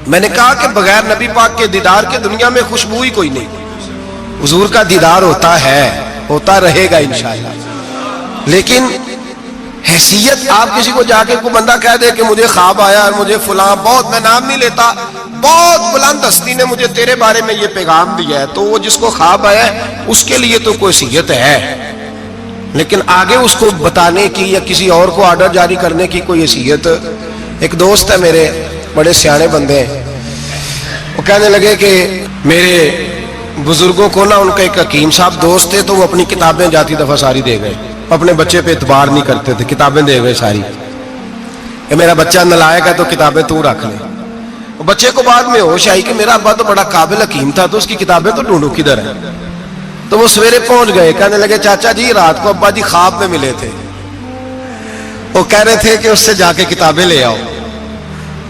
میں نے کہا کہ بغیر نبی پاک کے دیدار کے دنیا میں خوشبو ہی کوئی نہیں۔ حضور کا دیدار ہوتا ہے، ہوتا رہے گا انشاءاللہ، لیکن حیثیت آپ کسی کو جا کے کوئی بندہ کہہ دے کہ مجھے خواب آیا اور مجھے فلاں، بہت، میں نام نہیں لیتا، بہت بلند ہستی نے مجھے تیرے بارے میں یہ پیغام دیا ہے، تو وہ جس کو خواب آیا ہے اس کے لیے تو کوئی حیثیت ہے، لیکن آگے اس کو بتانے کی یا کسی اور کو آرڈر جاری کرنے کی کوئی حیثیت۔ ایک دوست ہے میرے، بڑے سیانے بندے ہیں، وہ کہنے لگے کہ میرے بزرگوں کو نا، ان کا ایک حکیم صاحب دوست تھے، تو وہ اپنی کتابیں جاتی دفعہ ساری دے گئے، اپنے بچے پہ اعتبار نہیں کرتے تھے، کتابیں دے گئے ساری کہ میرا بچہ نالائق ہے تو کتابیں تو رکھ لے۔ بچے کو بعد میں ہوش آئی کہ میرا ابا تو بڑا قابل حکیم تھا، تو اس کی کتابیں تو ڈھونڈو کدھر ہیں۔ تو وہ سویرے پہنچ گئے، کہنے لگے چاچا جی رات کو ابا جی خواب میں ملے تھے، وہ کہہ رہے تھے کہ اس سے جا کے کتابیں لے آؤ۔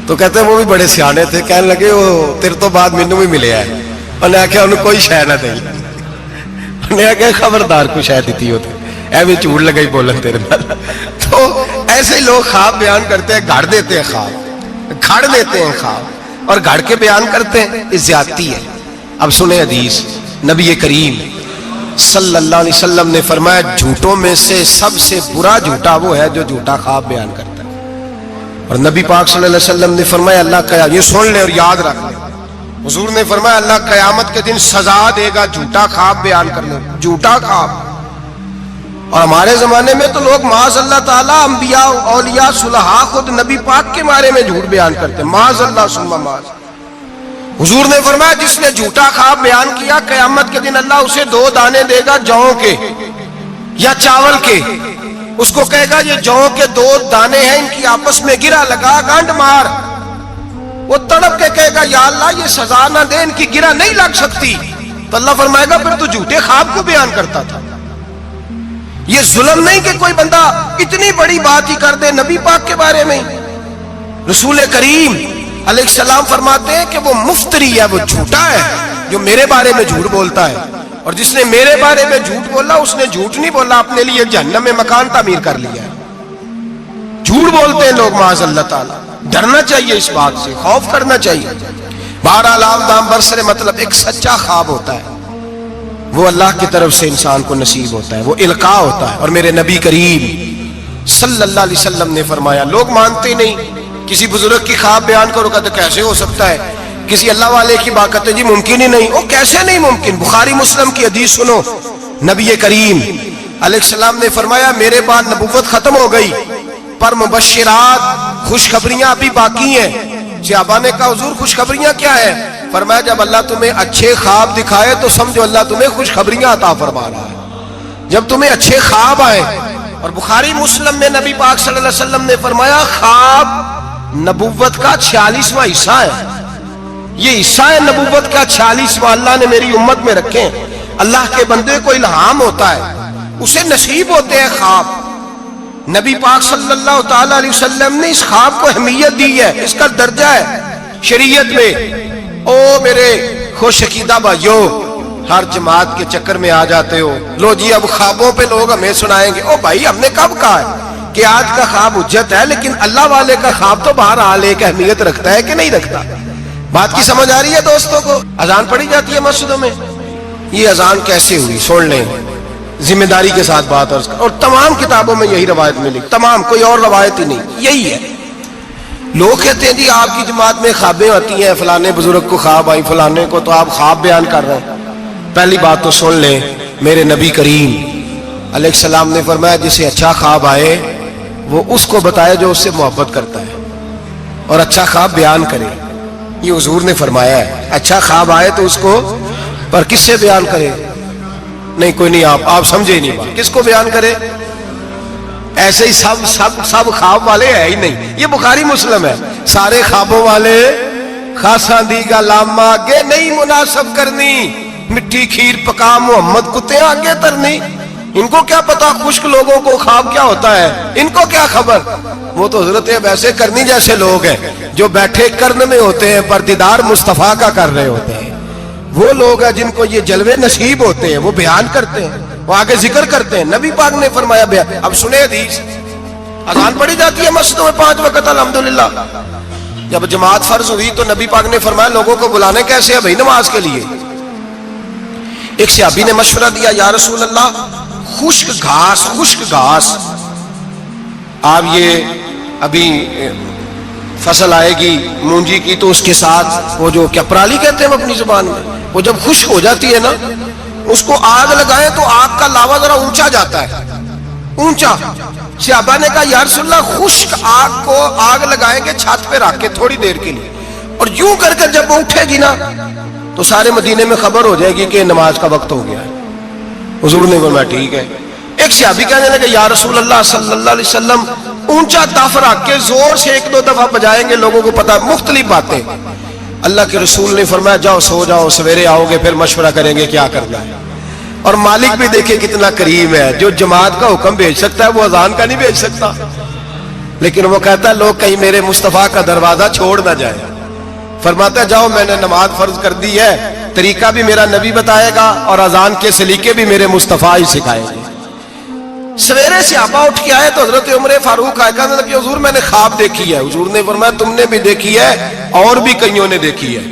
تو کہتے ہیں وہ بھی بڑے سیانے تھے، کہنے لگے وہ تیرے تو بعد مینوں بھی ملے ہے۔ انہیں آخیا انہوں کوئی شے نہ دے، انہیں آخیا خبردار کوئی شے دیتی ہوتے، ایویں جھوٹ لگائی بولن تیرے نال۔ تو ایسے لوگ خواب بیان کرتے ہیں، گھڑ دیتے ہیں خواب، گھڑ دیتے ہیں خواب اور گھڑ کے بیان کرتے ہیں، یہ زیادتی ہے۔ اب سنیں حدیث، نبی کریم صلی اللہ علیہ وسلم نے فرمایا جھوٹوں میں سے سب سے برا جھوٹا وہ ہے جو جھوٹا خواب بیان کرتا ہے۔ اور نبی پاک صلی اللہ علیہ وسلم نے فرمایا اللہ کا، یہ سن لے اور یاد رکھ لے، حضور نے فرمایا اللہ قیامت کے دن سزا دے گا جھوٹا خواب بیان کرنے، جھوٹا خواب۔ اور ہمارے زمانے میں تو لوگ معاذ اللہ تعالیٰ انبیاء، اولیاء، صلحاء خود نبی پاک کے بارے میں جھوٹ بیان کرتے ہیں، معاذ اللہ ثم معاذ۔ حضور نے فرمایا جس نے جھوٹا خواب بیان کیا قیامت کے دن اللہ اسے 2 دانے دے گا جوں کے یا چاول کے، اس کو کہے گا یہ جوں کے 2 دانے ہیں، ان کی آپس میں گرا لگا، گانڈ مار۔ وہ تڑپ کے کہے گا یا اللہ یہ سزا نہ دے، ان کی گرا نہیں لگ سکتی، تو اللہ فرمائے گا پھر تو جھوٹے خواب کو بیان کرتا تھا۔ یہ ظلم نہیں کہ کوئی بندہ اتنی بڑی بات ہی کر دے نبی پاک کے بارے میں۔ رسول کریم علیہ السلام فرماتے ہیں کہ وہ مفتری ہے، وہ جھوٹا ہے جو میرے بارے میں جھوٹ بولتا ہے، اور جس نے میرے بارے میں جھوٹ بولا اس نے جھوٹ نہیں بولا، اپنے لیے جہنم میں مکان تعمیر کر لیا ہے۔ جھوٹ بولتے ہیں لوگ معاذ اللہ تعالیٰ، ڈرنا چاہیے اس بات سے، خوف کرنا چاہیے۔ بہرحال دام برسر مطلب ایک سچا خواب ہوتا ہے، وہ اللہ کی طرف سے انسان کو نصیب ہوتا ہے، وہ القاء ہوتا ہے۔ اور میرے نبی کریم صلی اللہ علیہ وسلم نے فرمایا، لوگ مانتے نہیں، کسی بزرگ کی خواب بیان کرو کہتے کیسے ہو سکتا ہے، کسی اللہ والے کی بات کرتے جی ممکن ہی نہیں، وہ کیسے نہیں ممکن؟ بخاری مسلم کی حدیث سنو، نبی کریم علیہ السلام نے فرمایا میرے بعد نبوت ختم ہو گئی، پر مبشرات خوشخبریاں ابھی باقی ہیں۔ صحابہ نے کہا حضور خوشخبریاں کیا ہے؟ فرمایا جب اللہ تمہیں اچھے خواب دکھائے تو سمجھو اللہ تمہیں خوشخبریاں عطا فرما رہا ہے، جب تمہیں اچھے خواب آئے۔ اور بخاری مسلم میں نبی پاک صلی اللہ علیہ وسلم نے فرمایا خواب نبوت کا 46واں حصہ ہے، یہ حصہ ہے نبوت کا 46واں، اللہ نے میری امت میں رکھے ہیں۔ اللہ کے بندے کو الہام ہوتا ہے، اسے نصیب ہوتے ہیں خواب۔ نبی پاک صلی اللہ تعالی علیہ وسلم نے اس خواب کو اہمیت دی ہے، اس کا درجہ ہے شریعت میں۔ او میرے خوش عقیدہ بھائیو، ہر جماعت کے چکر میں آ جاتے ہو، لو جی اب خوابوں پہ لوگ ہمیں سنائیں گے۔ او بھائی ہم نے کب کہا ہے کہ آج کا خواب حجت ہے، لیکن اللہ والے کا خواب تو بہرحال ایک اہمیت رکھتا ہے کہ نہیں رکھتا؟ بات کی سمجھ آ رہی ہے دوستوں کو؟ اذان پڑھی جاتی ہے مسجدوں میں، یہ اذان کیسے ہوئی سن لیں، ذمہ داری کے ساتھ بات عرض کر، اور تمام کتابوں میں یہی روایت ملی، تمام، کوئی اور روایت ہی نہیں، یہی ہے۔ لوگ کہتے ہیں جی آپ کی جماعت میں خوابیں آتی ہیں، فلانے بزرگ کو خواب آئی، فلانے کو، تو آپ خواب بیان کر رہے ہیں۔ پہلی بات تو سن لیں، میرے نبی کریم علیہ السلام نے فرمایا جسے اچھا خواب آئے وہ اس کو بتائے جو اس سے محبت کرتا ہے، اور اچھا خواب بیان کرے۔ یہ حضور نے فرمایا ہے، اچھا خواب آئے تو اس کو، پر کس سے بیان کرے؟ نہیں کوئی نہیں، آپ سمجھے ہی نہیں بات، کس کو بیان کرے؟ ایسے ہی سب خواب والے ہے ہی نہیں، یہ بخاری مسلم ہے، سارے خوابوں والے خاصاں دی گا لاما آگے نہیں مناسب کرنی، مٹھی کھیر پکا محمد کتے آگے ترنی۔ ان کو کیا پتا خشک لوگوں کو خواب کیا ہوتا ہے، ان کو کیا خبر؟ وہ تو حضرت ویسے کرنی جیسے لوگ ہیں جو بیٹھے کرن میں ہوتے ہیں پر دیدار مصطفیٰ کا کر رہے ہوتے ہیں۔ وہ لوگ ہیں جن کو یہ جلوے نصیب ہوتے ہیں، وہ بیان کرتے ہیں، وہ آگے ذکر کرتے ہیں۔ نبی پاک نے فرمایا بیان۔ اب سنیں حدیث، اذان پڑھی جاتی ہے مسجدوں میں 5 وقت الحمدللہ۔ جب جماعت فرض ہوئی تو نبی پاک نے فرمایا لوگوں کو بلانے کیسے ہے بھائی نماز کے لیے؟ ایک صحابی نے مشورہ دیا، یا رسول اللہ خشک گھاس، آپ یہ ابھی فصل آئے گی مونجی کی تو اس کے ساتھ وہ جو کیا پرالی کہتے ہیں اپنی زبان میں، وہ جب خشک ہو جاتی ہے نا اس کو آگ لگائیں تو آگ کا لاوا ذرا اونچا جاتا ہے، اونچا۔ صحابہ نے کہا یا رسول اللہ خشک آگ کو آگ لگائیں گے چھت پہ رکھ کے تھوڑی دیر کے لیے، اور یوں کر کے جب وہ اٹھے گی نا تو سارے مدینے میں خبر ہو جائے گی کہ نماز کا وقت ہو گیا ہے۔ حضور نے فرمایا ٹھیک ہے۔ ایک صحابی کہنے لگے یا رسول اللہ صلی اللہ علیہ وسلم اونچا تف رکھ کے زور سے 1-2 دفعہ بجائیں گے لوگوں کو پتا، مختلف باتیں۔ اللہ کے رسول نے فرمایا جاؤ سو جاؤ، سویرے آؤ گے پھر مشورہ کریں گے کیا کرنا ہے۔ اور مالک بھی دیکھے کتنا کریم ہے، جو جماعت کا حکم بھیج سکتا ہے وہ اذان کا نہیں بھیج سکتا، لیکن وہ کہتا ہے لوگ کہیں میرے مصطفیٰ کا دروازہ چھوڑ نہ جائے۔ فرماتا ہے جاؤ میں نے نماز فرض کر دی ہے، طریقہ بھی میرا نبی بتائے گا اور اذان کے سلیقے بھی میرے مصطفیٰ ہی سکھائے گے۔ سویرے صحابہ اٹھ کے آئے تو حضرت عمر فاروق آئے، کہنے لگے حضور میں نے خواب دیکھی ہے۔ حضور نے فرمایا تم نے بھی دیکھی ہے اور بھی کئیوں نے دیکھی ہے۔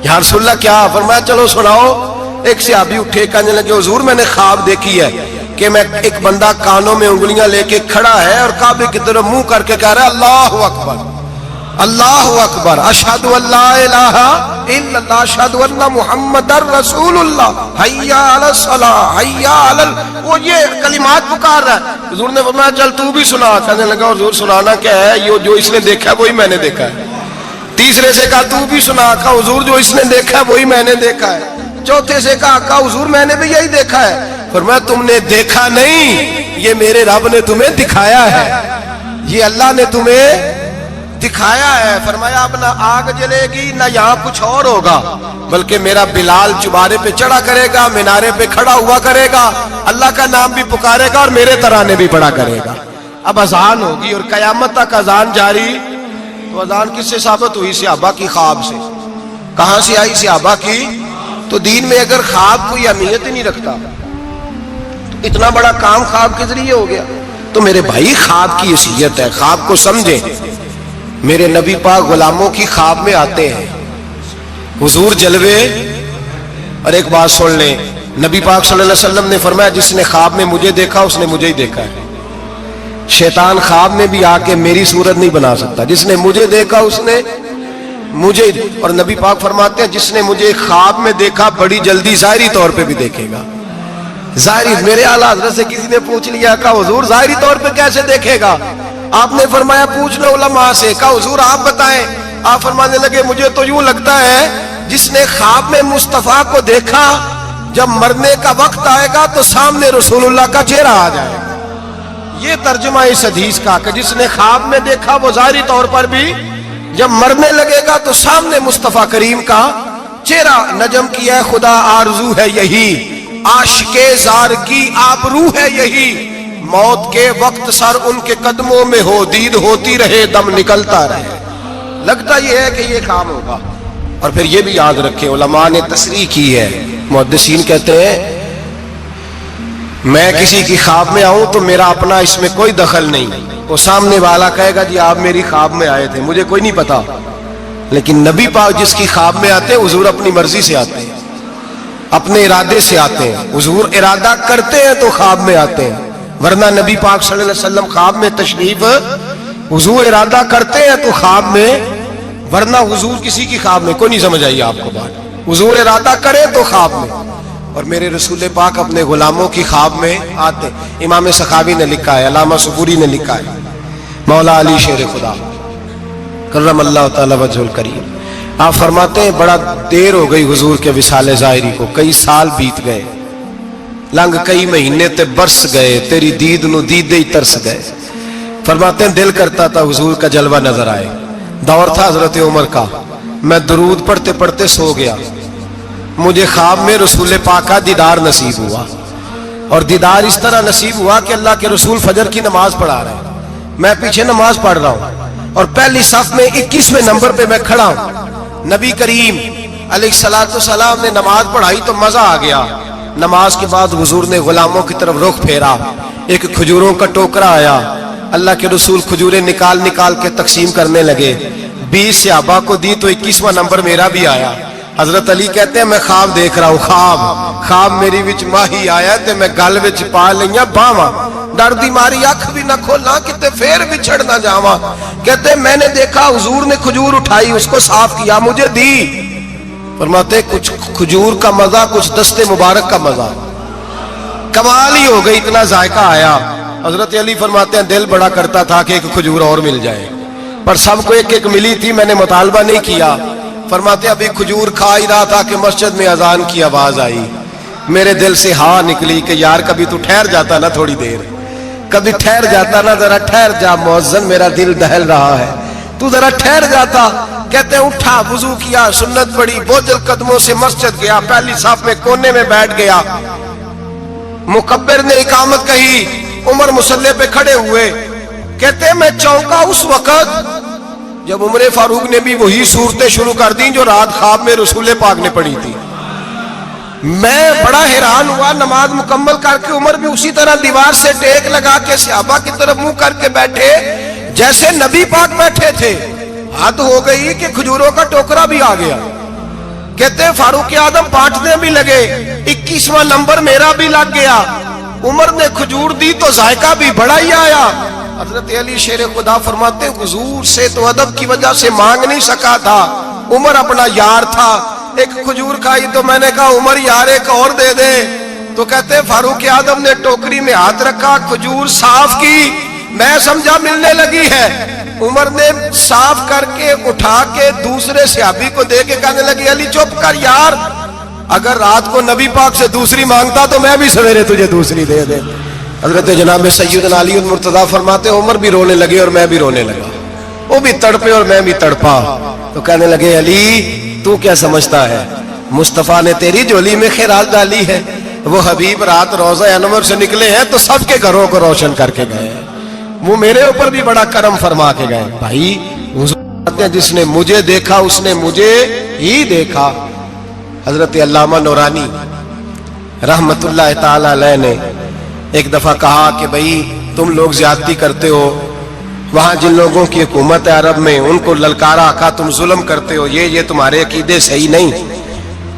یا رسول اللہ کیا؟ فرمایا چلو سناؤ۔ ایک صحابی اٹھے کہنے لگے حضور میں نے خواب دیکھی ہے کہ میں ایک بندہ کانوں میں انگلیاں لے کے کھڑا ہے اور کعبے کی طرف منہ کر کے کہہ رہا ہے اللہ اکبر اللہ اکبر، اشہد ان لا الہ الا اللہ، اشہد ان محمد رسول اللہ، حی علی الصلاۃ، حی علی وہ یہ کلمات پکار رہا ہے۔ حضور نے فرمایا چل تو بھی سنا۔ کہنے لگا حضور سنانا کیا ہے؟ یہ جو اس نے دیکھا ہے وہی میں نے دیکھا ہے۔ تیسرے سے کہا تو بھی سنا۔ کہا حضور جو اس نے دیکھا ہے وہی میں نے دیکھا ہے۔ چوتھے سے کہا حضور میں نے بھی یہی دیکھا ہے۔ فرمایا تم نے دیکھا نہیں، یہ میرے رب نے تمہیں دکھایا ہے، یہ اللہ نے تمہیں دکھایا ہے۔ فرمایا اب نہ آگ جلے گی نہ یہاں کچھ اور ہوگا، بلکہ میرا بلال چبارے پہ چڑھا کرے گا، مینارے پہ کھڑا ہوا کرے گا، اللہ کا نام بھی پکارے گا اور میرے ترانے بھی پڑھا کرے گا۔ اب اذان ہوگی اور قیامت تک اذان جاری۔ تو اذان کس سے ثابت ہوئی؟ صحابہ کی خواب سے۔ کہاں سے آئی؟ صحابہ کی۔ تو دین میں اگر خواب کوئی اہمیت ہی نہیں رکھتا تو اتنا بڑا کام خواب کے ذریعے ہو گیا۔ تو میرے بھائی خواب کی حیثیت ہے، خواب کو سمجھیں۔ میرے نبی پاک غلاموں کی خواب میں آتے ہیں، حضور جلوے۔ اور ایک بات سن لیں، نبی پاک صلی اللہ علیہ وسلم نے فرمایا جس نے خواب میں مجھے دیکھا اس نے مجھے ہی دیکھا ہے۔ شیطان خواب میں بھی آ کے میری صورت نہیں بنا سکتا، جس نے مجھے دیکھا اس نے مجھے۔ اور نبی پاک فرماتے ہیں جس نے مجھے خواب میں دیکھا بڑی جلدی ظاہری طور پہ بھی دیکھے گا۔ ظاہری، میرے اعلیٰ حضرت سے کسی نے پوچھ لیا کہ حضور ظاہری طور پہ کیسے دیکھے گا؟ آپ نے فرمایا پوچھ لو علماء سے۔ کہا حضور آپ بتائیں۔ آپ فرمانے لگے مجھے تو یوں لگتا ہے جس نے خواب میں مصطفیٰ کو دیکھا جب مرنے کا وقت آئے گا تو سامنے رسول اللہ کا چہرہ آ جائے گا۔ یہ ترجمہ اس حدیث کا کہ جس نے خواب میں دیکھا وہ ظاہری طور پر بھی جب مرنے لگے گا تو سامنے مصطفیٰ کریم کا چہرہ۔ نجم کی ہے خدا آرزو ہے یہی، عاشق زار کی آبرو ہے یہی، موت کے وقت سر ان کے قدموں میں ہو، دید ہوتی رہے دم نکلتا رہے۔ لگتا یہ ہے کہ یہ کام ہوگا۔ اور پھر یہ بھی یاد رکھیں علماء نے تصریح کی ہے، محدثین کہتے ہیں میں کسی کی خواب میں آؤں تو میرا اپنا اس میں کوئی دخل نہیں۔ وہ سامنے والا کہے گا جی آپ میری خواب میں آئے تھے، مجھے کوئی نہیں پتا، لیکن نبی پاک جس کی خواب میں آتے ہیں حضور اپنی مرضی سے آتے ہیں۔ اپنے ارادے سے آتے ہیں. حضور ارادہ کرتے ہیں تو خواب میں آتے ہیں, ورنہ نبی پاک صلی اللہ علیہ وسلم خواب میں تشریف, حضور ارادہ کرتے ہیں تو خواب میں, ورنہ حضور کسی کی خواب میں, کوئی نہیں سمجھ آئی آپ کو بات, حضور ارادہ کرے تو خواب میں, اور میرے رسول پاک اپنے غلاموں کی خواب میں آتے. امام سخاوی نے لکھا ہے, علامہ صبوری نے لکھا ہے, مولا علی شیر خدا کرم اللہ تعالی وجہ الکریم, آپ فرماتے ہیں بڑا دیر ہو گئی حضور کے وصال ظاہری کو, کئی سال بیت گئے, لنگ کئی مہینے تے برس گئے, تیری دید نو دیدے ہی ترس گئے. فرماتے ہیں دل کرتا تھا حضور کا جلوہ نظر آئے. دور تھا حضرت عمر کا, میں درود پڑھتے پڑھتے سو گیا, مجھے خواب میں رسول پاک کا دیدار نصیب ہوا, اور دیدار اس طرح نصیب ہوا کہ اللہ کے رسول فجر کی نماز پڑھا رہے ہیں, میں پیچھے نماز پڑھ رہا ہوں, اور پہلی صف میں 21ویں نمبر پہ میں کھڑا ہوں. نبی کریم علیہ الصلوۃ والسلام نے نماز پڑھائی تو مزہ آ گیا. نماز کے بعد حضور نے غلاموں کی طرف رخ پھیرا, ایک کھجوروں کا ٹوکرا آیا, اللہ کے رسول کھجوریں نکال نکال کے تقسیم کرنے لگے. 20 صحابہ کو دی تو 21واں نمبر میرا بھی آیا. حضرت علی کہتے ہیں میں خواب دیکھ رہا ہوں, خواب میری وچ ماہی آیا تے میں گل وچ پا لئیاں باواں, ڈر دی ماری اکھ بھی نہ کھولا کتے پھر بچھڑ نہ جاواں. کہتے ہیں میں نے دیکھا حضور نے کھجور اٹھائی, اس کو صاف کیا, مجھے دی. فرماتے کچھ کھجور کا مزہ, کچھ دست مبارک کا مزہ, کمال ہی ہو گئی, اتنا ذائقہ آیا. حضرت علی فرماتے ہیں دل بڑا کرتا تھا کہ ایک کھجور اور مل جائے, پر سب کو ایک ایک ملی تھی, میں نے مطالبہ نہیں کیا. فرماتے ابھی کھجور کھا ہی رہا تھا کہ مسجد میں اذان کی آواز آئی. میرے دل سے ہاں نکلی کہ یار کبھی تو ٹھہر جاتا نا, تھوڑی دیر کبھی ٹھہر جاتا نا, ذرا ٹھہر جا مؤذن, میرا دل دہل رہا ہے, تو ذرا ٹھہر جاتا. کہتے ہیں اٹھا, وضو کیا, سنت پڑھی, بوجھل قدموں سے مسجد گیا, پہلی صف میں کونے میں بیٹھ گیا. مکبر نے اقامت کہی, عمر مصلی پہ کھڑے ہوئے. کہتے ہیں میں چونکا اس وقت جب عمر فاروق نے بھی وہی صورتیں شروع کر دیں جو رات خواب میں رسول پاک نے پڑھی تھی. میں بڑا حیران ہوا, نماز مکمل کر کے عمر بھی اسی طرح دیوار سے ٹیک لگا کے صحابہ کی طرف منہ کر کے بیٹھے جیسے نبی پاک بیٹھے تھے. حد ہو گئی کہ کھجوروں کا ٹوکرا بھی آ گیا. کہتے ہیں فاروق اعظم بانٹنے بھی لگے, 21واں نمبر میرا بھی لگ گیا. عمر نے کھجور دی تو ذائقہ بھی بڑا ہی آیا. حضرت علی شیر خدا فرماتے حضور سے تو ادب کی وجہ سے مانگ نہیں سکا تھا, عمر اپنا یار تھا. ایک کھجور کھائی تو میں نے کہا عمر یار ایک اور دے دے, تو کہتے ہیں فاروق اعظم نے ٹوکری میں ہاتھ رکھا, کھجور صاف کی, میں سمجھا ملنے لگی ہے. عمر نے صاف کر کے اٹھا کے دوسرے صحابی کو دے کے کہنے لگی علی چپ کر یار, اگر رات کو نبی پاک سے دوسری مانگتا تو میں بھی سویرے تجھے دوسری دے دے. حضرت جناب سیدنا علی المرتضیٰ فرماتے عمر بھی رونے لگے اور میں بھی رونے لگا, وہ بھی تڑپے اور میں بھی تڑپا. تو کہنے لگے علی تو کیا سمجھتا ہے, مصطفیٰ نے تیری جولی میں خیرات ڈالی ہے, وہ حبیب رات روضہ انور سے نکلے ہیں تو سب کے گھروں کو روشن کر کے گئے, وہ میرے اوپر بھی بڑا کرم فرما کے گئے. بھائی حضور جس نے مجھے دیکھا اس نے مجھے ہی دیکھا. حضرت علامہ نورانی رحمت اللہ تعالی علیہ نے ایک دفعہ کہا کہ بھائی تم لوگ زیادتی کرتے ہو, وہاں جن لوگوں کی حکومت ہے عرب میں ان کو للکارا, کہا تم ظلم کرتے ہو, یہ تمہارے عقیدے صحیح نہیں.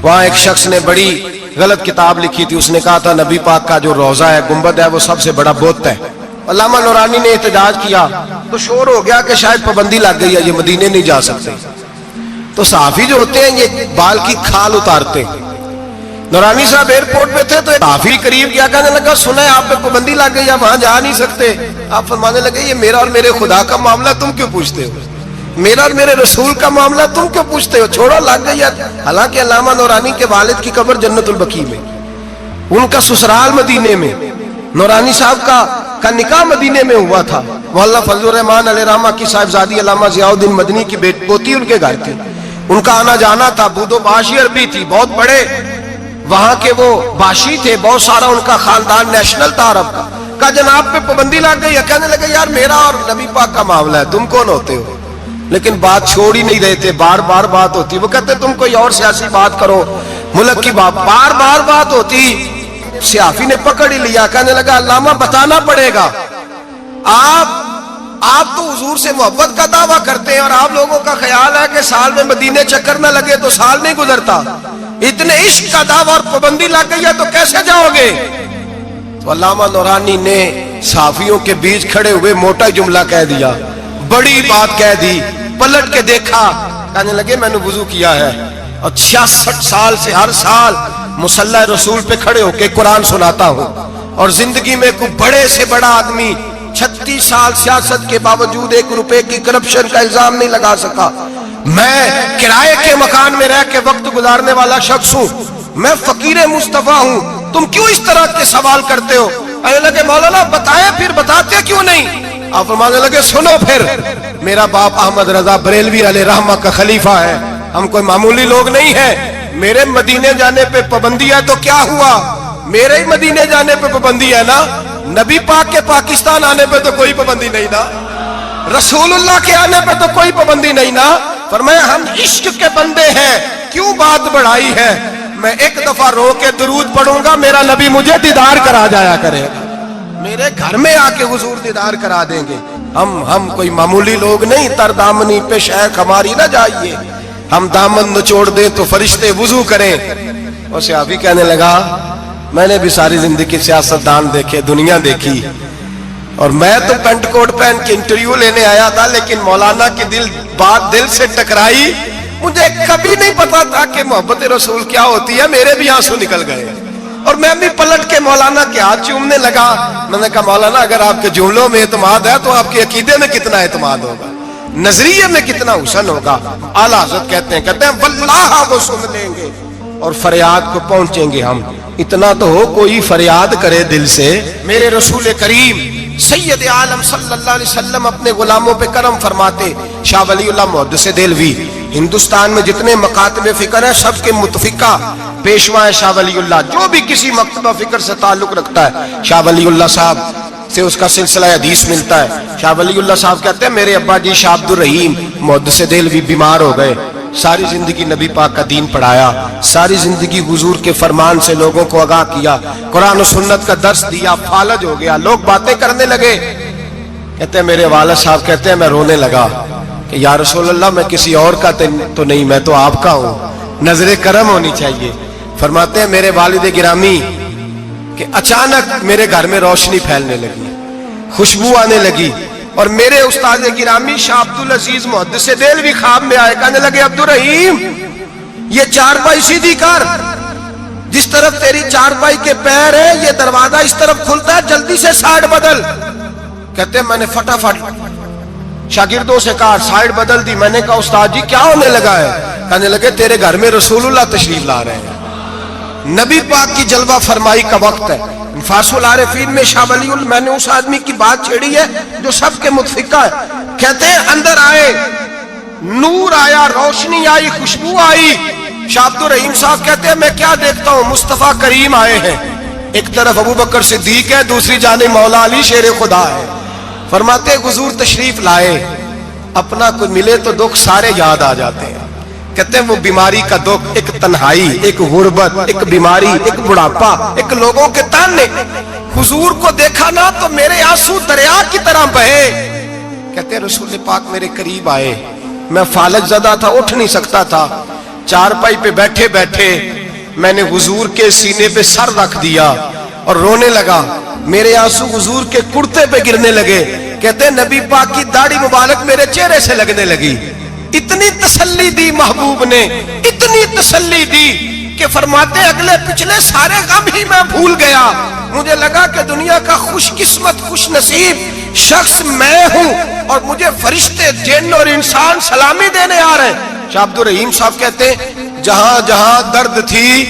وہاں ایک شخص نے بڑی غلط کتاب لکھی تھی, اس نے کہا تھا نبی پاک کا جو روضہ ہے گنبد ہے وہ سب سے بڑا بت ہے. علامہ نورانی نے احتجاج کیا تو شور ہو گیا کہ شاید پابندی لگ گئی ہے, یہ مدینے نہیں جا سکتے. تو صحافی جو ہوتے ہیں یہ بال کی کھال اتارتے. نورانی صاحب ایئرپورٹ پہ تھے تو صحافی قریب کیا, کہنے لگا سنا ہے آپ پہ پابندی لگ گئی, آپ وہاں جا نہیں سکتے. آپ فرمانے لگے یہ میرا اور میرے خدا کا معاملہ تم کیوں پوچھتے ہو, میرا اور میرے رسول کا معاملہ تم کیوں پوچھتے ہو, چھوڑو لگ گئی. حالانکہ علامہ نورانی کے والد کی قبر جنت البقیع میں, ان کا سسرال مدینے میں, نورانی صاحب کا نکاح مدینے میں ہوا تھا. مولانا فضل الرحمان علیہ رحمہ کی صاحبزادی علامہ ضیاء الدین مدنی کی پوتی ان کے گھر تھی, ان کا آنا جانا تھا. بودو باشی عربی تھی, بہت بڑے وہاں کے وہ باشی تھے, بہت سارا ان کا خاندان نیشنل تھا عرب کا. کہا جناب پہ پابندی لگ گئی. کہنے لگے یار میرا اور نبی پاک کا معاملہ ہے, تم کون ہوتے ہو. لیکن بات چھوڑ ہی نہیں رہے تھے, بار بار بات ہوتی. وہ کہتے تم کوئی اور سیاسی بات کرو, ملک کی بات, بار بار بات ہوتی. صحافی نے پکڑ ہی لیا, کہنے لگا علامہ بتانا پڑے گا, آپ تو حضور سے محبت کا دعویٰ کرتے ہیں اور آپ لوگوں کا خیال ہے کہ سال میں مدینے چکر نہ لگے تو سال نہیں گزرتا. اتنے عشق کا دعویٰ اور پابندی لگ گئی ہے تو کیسے جاؤ گے؟ تو علامہ نورانی نے صحافیوں کے بیچ کھڑے ہوئے موٹا جملہ کہہ دیا، بڑی بات کہہ دی، پلٹ کے دیکھا، کہنے لگے میں نے وضو کیا ہے اور 66 سال سے ہر سال مصلی رسول پہ کھڑے ہو کے قرآن سناتا ہوں، اور زندگی میں کوئی بڑے سے بڑا آدمی 36 سال سیاست کے باوجود 1 روپے کی کرپشن کا الزام نہیں لگا سکا۔ میں کرائے کے مکان میں رہ کے وقت گزارنے والا شخص ہوں، میں فقیر مصطفیٰ ہوں، تم کیوں اس طرح کے سوال کرتے ہو؟ کہنے لگے مولانا بتائیں، پھر بتاتے کیوں نہیں؟ آپ فرمانے لگے سنو پھر، میرا باپ احمد رضا بریلوی علیہ رحمہ کا خلیفہ ہے، ہم کوئی معمولی لوگ نہیں ہیں، میرے مدینے جانے پہ پابندی ہے تو کیا ہوا؟ میرے ہی مدینے جانے پہ پابندی ہے نا، نبی پاک کے پاکستان آنے پہ تو کوئی پابندی نہیں نا، رسول اللہ کے آنے پہ تو کوئی پابندی نہیں نا۔ فرمایا ہم عشق کے بندے ہیں، کیوں بات بڑھائی ہے؟ میں ایک دفعہ رو کے درود پڑھوں گا، میرا نبی مجھے دیدار کرا جایا کرے گا، میرے گھر میں آ کے حضور دیدار کرا دیں گے۔ ہم کوئی معمولی لوگ نہیں، تر دامنی پہ شیخ ہماری نہ جائیے، ہم دامن نچوڑ دیں تو فرشتے وضو کریں۔ اور صحابی کہنے لگا میں نے بھی ساری زندگی سیاستدان دیکھے، دنیا دیکھی، اور میں تو پینٹ کوٹ پہن کے انٹرویو لینے آیا تھا، لیکن مولانا کی بات دل سے ٹکرائی، مجھے کبھی نہیں پتا تھا کہ محبت رسول کیا ہوتی ہے، میرے بھی آنسو نکل گئے، اور میں بھی پلٹ کے مولانا کے ہاتھ چومنے لگا۔ میں نے کہا مولانا اگر آپ کے جملوں میں اعتماد ہے تو آپ کے عقیدے میں کتنا اعتماد ہوگا، نظریے میں کتنا حسن ہوگا۔ اعلیٰ حضرت کہتے ہیں واللہ وہ سن لیں گے اور فریاد کو پہنچیں گے ہم، اتنا تو ہو کوئی فریاد کرے دل سے۔ میرے رسول کریم سید عالم صلی اللہ علیہ وسلم اپنے غلاموں پہ کرم فرماتے۔ شاہ ولی اللہ محدث دہلوی ہندوستان میں جتنے مکاتب فکر ہیں سب کے متفقہ پیشوا ہے شاہ ولی اللہ، جو بھی کسی مکتبہ فکر سے تعلق رکھتا ہے شاہ ولی اللہ صاحب سے اس کا سلسلہ حدیث ملتا ہے۔ شاہ ولی اللہ صاحب کہتے ہیں میرے ابا جی شاہ عبد الرحیم محدث دہلوی بیمار ہو گئے، ساری زندگی نبی پاک کا دین پڑھایا، ساری زندگی حضور کے فرمان سے لوگوں کو آگاہ کیا، قرآن و سنت کا درس دیا، فالج ہو گیا، لوگ باتیں کرنے لگے۔ کہتے ہیں میرے والد صاحب کہتے ہیں میں رونے لگا کہ یا رسول اللہ میں کسی اور کا تو نہیں، میں تو آپ کا ہوں، نظر کرم ہونی چاہیے۔ فرماتے ہیں میرے والد گرامی کہ اچانک میرے گھر میں روشنی پھیلنے لگی، خوشبو آنے لگی، اور میرے استاد گرامی شاہ عبدالعزیز محدث دہلوی خواب میں آئے، کہنے لگے عبد الرحیم یہ چارپائی سیدھی کر، جس طرف تیری چارپائی کے پیر ہے یہ دروازہ اس طرف کھلتا ہے، جلدی سے سائیڈ بدل۔ کہتے ہیں میں نے فٹافٹ شاگردوں سے کہا سائیڈ بدل دی۔ میں نے کہا استاد جی کیا ہونے لگا ہے؟ کہنے لگے تیرے گھر میں رسول اللہ تشریف لا رہے ہیں، نبی پاک کی جلوہ فرمائی کا وقت ہے۔ انفاس العارفین میں شاہ ولی اللہ، میں نے اس آدمی کی بات چھیڑی ہے جو سب کے متفقہ ہے۔ کہتے ہیں اندر آئے، نور آیا، روشنی آئی، خوشبو آئی۔ شاہ عبد الرحیم صاحب کہتے ہیں میں کیا دیکھتا ہوں، مصطفیٰ کریم آئے ہیں، ایک طرف ابو بکر صدیق ہے، دوسری جانب مولا علی شیر خدا ہے۔ فرماتے حضور تشریف لائے، اپنا کوئی ملے تو دکھ سارے یاد آ جاتے ہیں۔ کہتے ہیں وہ بیماری کا دکھ، ایک تنہائی، ایک غربت، ایک بیماری، ایک بڑھاپا، ایک لوگوں کے تانے، حضور کو دیکھا نا تو میرے آنسو دریا کی طرح بہے۔ کہتے ہیں رسول پاک میرے قریب آئے، میں فالج زدہ تھا، اٹھ نہیں سکتا تھا، چارپائی پہ بیٹھے بیٹھے میں نے حضور کے سینے پہ سر رکھ دیا اور رونے لگا، میرے آنسو حضور کے کرتے پہ گرنے لگے۔ کہتے ہیں نبی پاک کی داڑھی مبارک میرے چہرے سے لگنے لگی۔ اتنی تسلی دی محبوب نے، اتنی تسلی دی کہ فرماتے اگلے پچھلے سارے غم ہی میں بھول گیا، مجھے لگا کہ دنیا کا خوش قسمت خوش نصیب شخص میں ہوں اور مجھے فرشتے جن اور انسان سلامی دینے آ رہے ہیں۔ شاہ عبد الرحیم صاحب کہتے ہیں جہاں جہاں درد تھی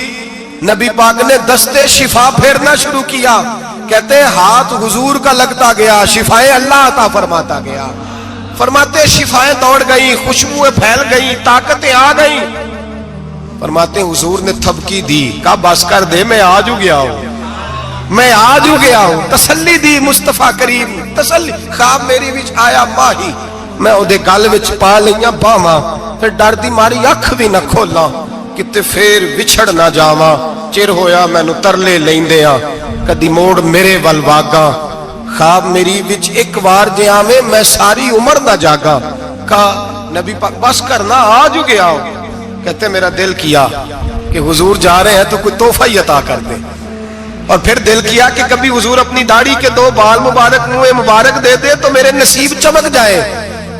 نبی پاک نے دستے شفا پھیرنا شروع کیا۔ کہتے ہیں ہاتھ حضور کا لگتا گیا، شفائیں اللہ عطا فرماتا گیا۔ فرماتے شفائیں دوڑ گئیں، خوشبوئیں پھیل گئیں، طاقتیں آ گئیں۔ فرماتے حضور نے تھپکی دی، کہا بس کر دے، میں آج ہو گیا ہوں، میں آج ہو گیا ہوں۔ تسلی دی مصطفیٰ کریم، تسلی۔ خواب میری وچ آیا ماہی، میں اودے گل وچ پا لئیاں باواں، پھر ڈر دی ماری اکھ بھی نہ کھولاں، کتے پھر وچھڑ نہ جاواں، چر ہویا مینوں ترلے لیندیاں، کدی موڑ میرے ول واگاں۔ خواب میری وچ ایک وار جے آویں میں ساری عمر نہ جاگا۔ کہا نبی پاک بس کرنا، آج ہو گیا ہوں۔ کہتے میرا دل کیا کہ حضور جا رہے ہیں تو کوئی تحفہ ہی عطا کر دیں. اور پھر دل کیا کہ کبھی حضور اپنی داڑھی کے 2 بال مبارک منہ مبارک دے دے تو میرے نصیب چمک جائے.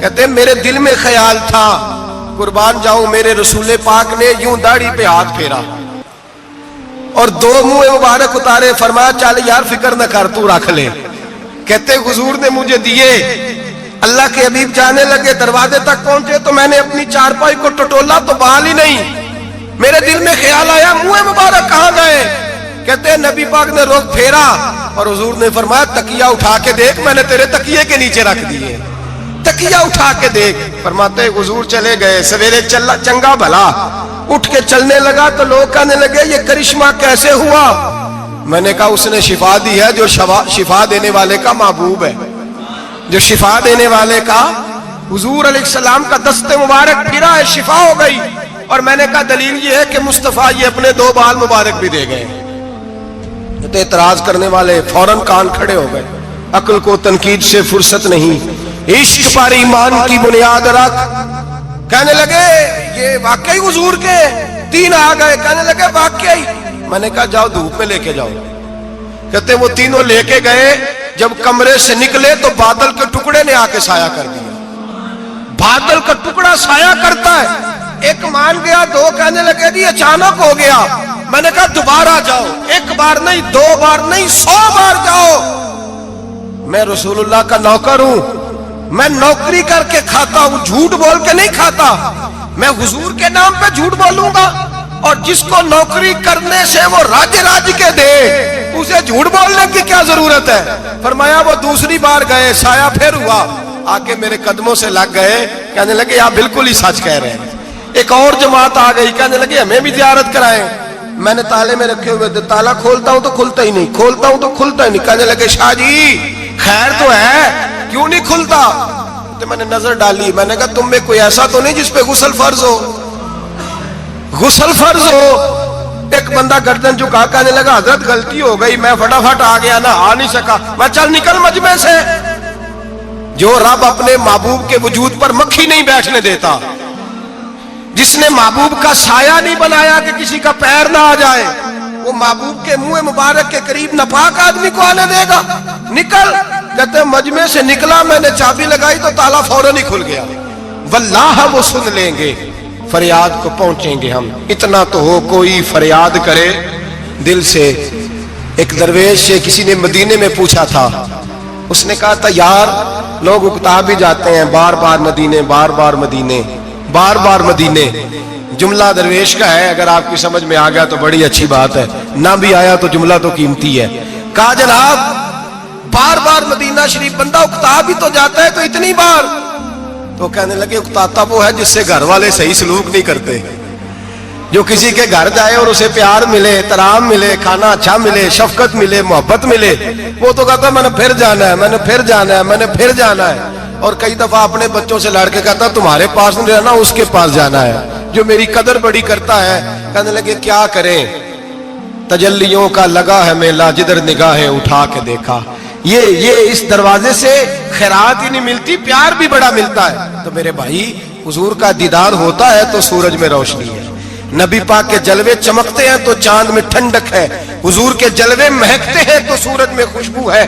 کہتے ہیں میرے دل میں خیال تھا قربان جاؤں میرے رسول پاک نے یوں داڑھی پہ ہاتھ پھیرا اور 2 منہ مبارک اتارے, فرمایا چل یار فکر نہ کر تو رکھ لے. کہتے حضور نے مجھے دیے, اللہ کے حبیب جانے لگے, دروازے تک پہنچے تو میں نے اپنی چارپائی کو ٹٹولا تو بال ہی نہیں. میرے دل میں خیال آیا منہ مبارک کہاں گئے. کہتے ہیں نبی پاک نے رخ پھیرا اور حضور نے فرمایا تکیہ اٹھا کے دیکھ, میں نے تیرے تکیے کے نیچے رکھ دیے, تکیہ اٹھا کے دیکھ. فرماتے حضور چلے گئے. سویرے چنگا بھلا اٹھ کے چلنے لگا تو لوگ کہنے لگے یہ کرشمہ کیسے ہوا. میں نے کہا اس نے شفا دی ہے, جو شفا دینے والے کا محبوب ہے, جو شفا دینے والے کا حضور علیہ السلام کا دست مبارک پھرا ہے, شفا ہو گئی. اور میں نے کہا دلیل یہ ہے کہ مصطفیٰ یہ اپنے 2 بال مبارک بھی دے گئے. اعتراض کرنے والے فوراً کان کھڑے ہو گئے. عقل کو تنقید سے فرصت نہیں, عشق پر ایمان کی بنیاد رکھ. کہنے لگے یہ واقعی حضور کے 3 آ گئے. کہنے لگے واقعی. میں نے کہا جاؤ دھوپ میں لے کے جاؤ. کہتے وہ تینوں لے کے گئے. جب کمرے سے نکلے تو بادل کے ٹکڑے نے آ کے سایہ کر دیا. بادل کا ٹکڑا سایہ کرتا ہے. ایک مان گیا, 2 کہنے لگے جی اچانک ہو گیا. میں نے کہا دوبارہ جاؤ, 1 بار نہیں 2 بار نہیں 100 بار جاؤ. میں رسول اللہ کا نوکر ہوں, میں نوکری کر کے کھاتا ہوں, جھوٹ بول کے نہیں کھاتا. میں حضور کے نام پہ جھوٹ بولوں گا, اور جس کو نوکری کرنے سے وہ راج کے دے اسے جھوٹ بولنے کی کیا ضرورت ہے. فرمایا وہ دوسری بار گئے, سایہ پھر ہوا, آ کے میرے قدموں سے لگ گئے. کہنے لگے آپ بالکل ہی سچ کہہ رہے ہیں. ایک اور جماعت آ گئی, کہنے لگے ہمیں بھی زیارت کرائیں. میں نے تالے میں رکھے ہوئے تھے, تالا کھولتا ہوں تو کھلتا ہی نہیں, کھولتا ہوں تو کھلتا ہی نہیں. کہنے لگے شاہ جی خیر تو ہے, کیوں نہیں کھلتا. تو میں نے نظر ڈالی, میں نے کہا تم میں کوئی ایسا تو نہیں جس پہ غسل فرض ہو. غسل فرض ہو. ایک بندہ گردن جھکا کہنے لگا حضرت غلطی ہو گئی, میں فٹافٹ آ گیا نا, آ نہیں سکا. میں چل نکل مجمع سے. جو رب اپنے محبوب کے وجود پر مکھی نہیں بیٹھنے دیتا, جس نے محبوب کا سایہ نہیں بنایا کہ کسی کا پیر نہ آ جائے, وہ محبوب کے منہ مبارک کے قریب ناپاک آدمی کو آنے دے گا. نکل. کہتے مجمع سے نکلا, میں نے چابی لگائی تو تالا فوراً ہی کھل گیا. واللہ وہ سن لیں گے, فریاد کو پہنچیں گے ہم. اتنا تو ہو کوئی فریاد کرے دل سے. ایک درویش سے کسی نے مدینے میں پوچھا تھا, اس نے کہا تھا یار لوگ اکتا بھی جاتے ہیں, بار بار مدینے, بار بار مدینے, بار بار مدینے. جملہ درویش کا ہے, اگر آپ کی سمجھ میں آ گیا تو بڑی اچھی بات ہے, نہ بھی آیا تو جملہ تو قیمتی ہے. کہا جناب بار بار مدینہ شریف بندہ اکتا بھی تو جاتا ہے تو اتنی بار. تو کہنے لگے اکتاتا وہ ہے جس سے گھر والے صحیح سلوک نہیں کرتے. جو کسی کے گھر جائے اور اسے پیار ملے, احترام ملے, کھانا اچھا ملے, شفقت ملے, محبت ملے, وہ تو کہتا ہے میں نے پھر جانا ہے, میں نے پھر جانا ہے, میں نے پھر جانا ہے. اور کئی دفعہ اپنے بچوں سے لڑ کے کہتا تمہارے پاس نہیں رہنا, اس کے پاس جانا ہے جو میری قدر بڑی کرتا ہے. کہنے لگے کیا کریں, تجلیوں کا لگا ہے میلہ, جدھر نگاہیں اٹھا کے دیکھا. یہ اس دروازے سے خیرات ہی نہیں ملتی, پیار بھی بڑا ملتا ہے. تو میرے بھائی حضور کا دیدار ہوتا ہے تو سورج میں روشنی ہے, نبی پاک کے جلوے چمکتے ہیں تو چاند میں ٹھنڈک ہے, حضور کے جلوے مہکتے ہیں تو سورج میں خوشبو ہے,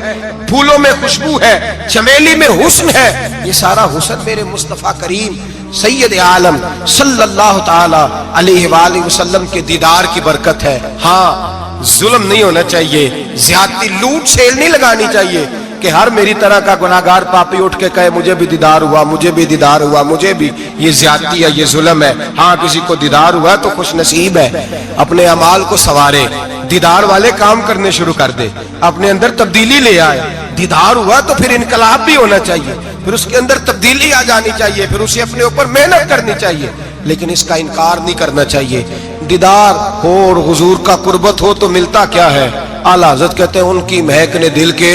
پھولوں میں خوشبو ہے, چمیلی میں حسن ہے. یہ سارا حسن میرے مصطفیٰ کریم سید عالم صلی اللہ تعالی علیہ وآلہ وسلم کے دیدار کی برکت ہے. ہاں ظلم نہیں ہونا چاہیے, زیادتی لوٹ سیل نہیں لگانی چاہیے کہ ہر میری طرح کا گناہگار پاپی اٹھ کے کہے مجھے بھی دیدار ہوا, مجھے بھی دیدار ہوا, مجھے بھی. یہ زیادتی ہے, یہ ظلم ہے. ہاں کسی کو دیدار ہوا تو خوش نصیب ہے, اپنے اعمال کو سنوارے, دیدار والے کام کرنے شروع کر دے, اپنے اندر تبدیلی لے آئے. دیدار ہوا تو پھر انقلاب بھی ہونا چاہیے, پھر اس کے اندر تبدیلی آ جانی چاہیے, پھر اسے اپنے اوپر محنت کرنی چاہیے, لیکن اس کا انکار نہیں کرنا چاہیے. دیدار ہو اور حضور کا قربت ہو تو ملتا کیا ہے. اعلیٰ حضرت کہتے ہیں ان کی مہک نے دل کے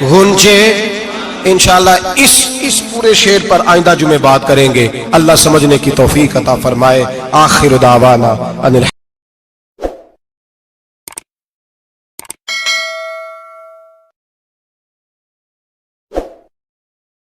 غنچے. انشاءاللہ اس پورے شعر پر آئندہ جمعے بات کریں گے. اللہ سمجھنے کی توفیق عطا فرمائے. آخر دعوانا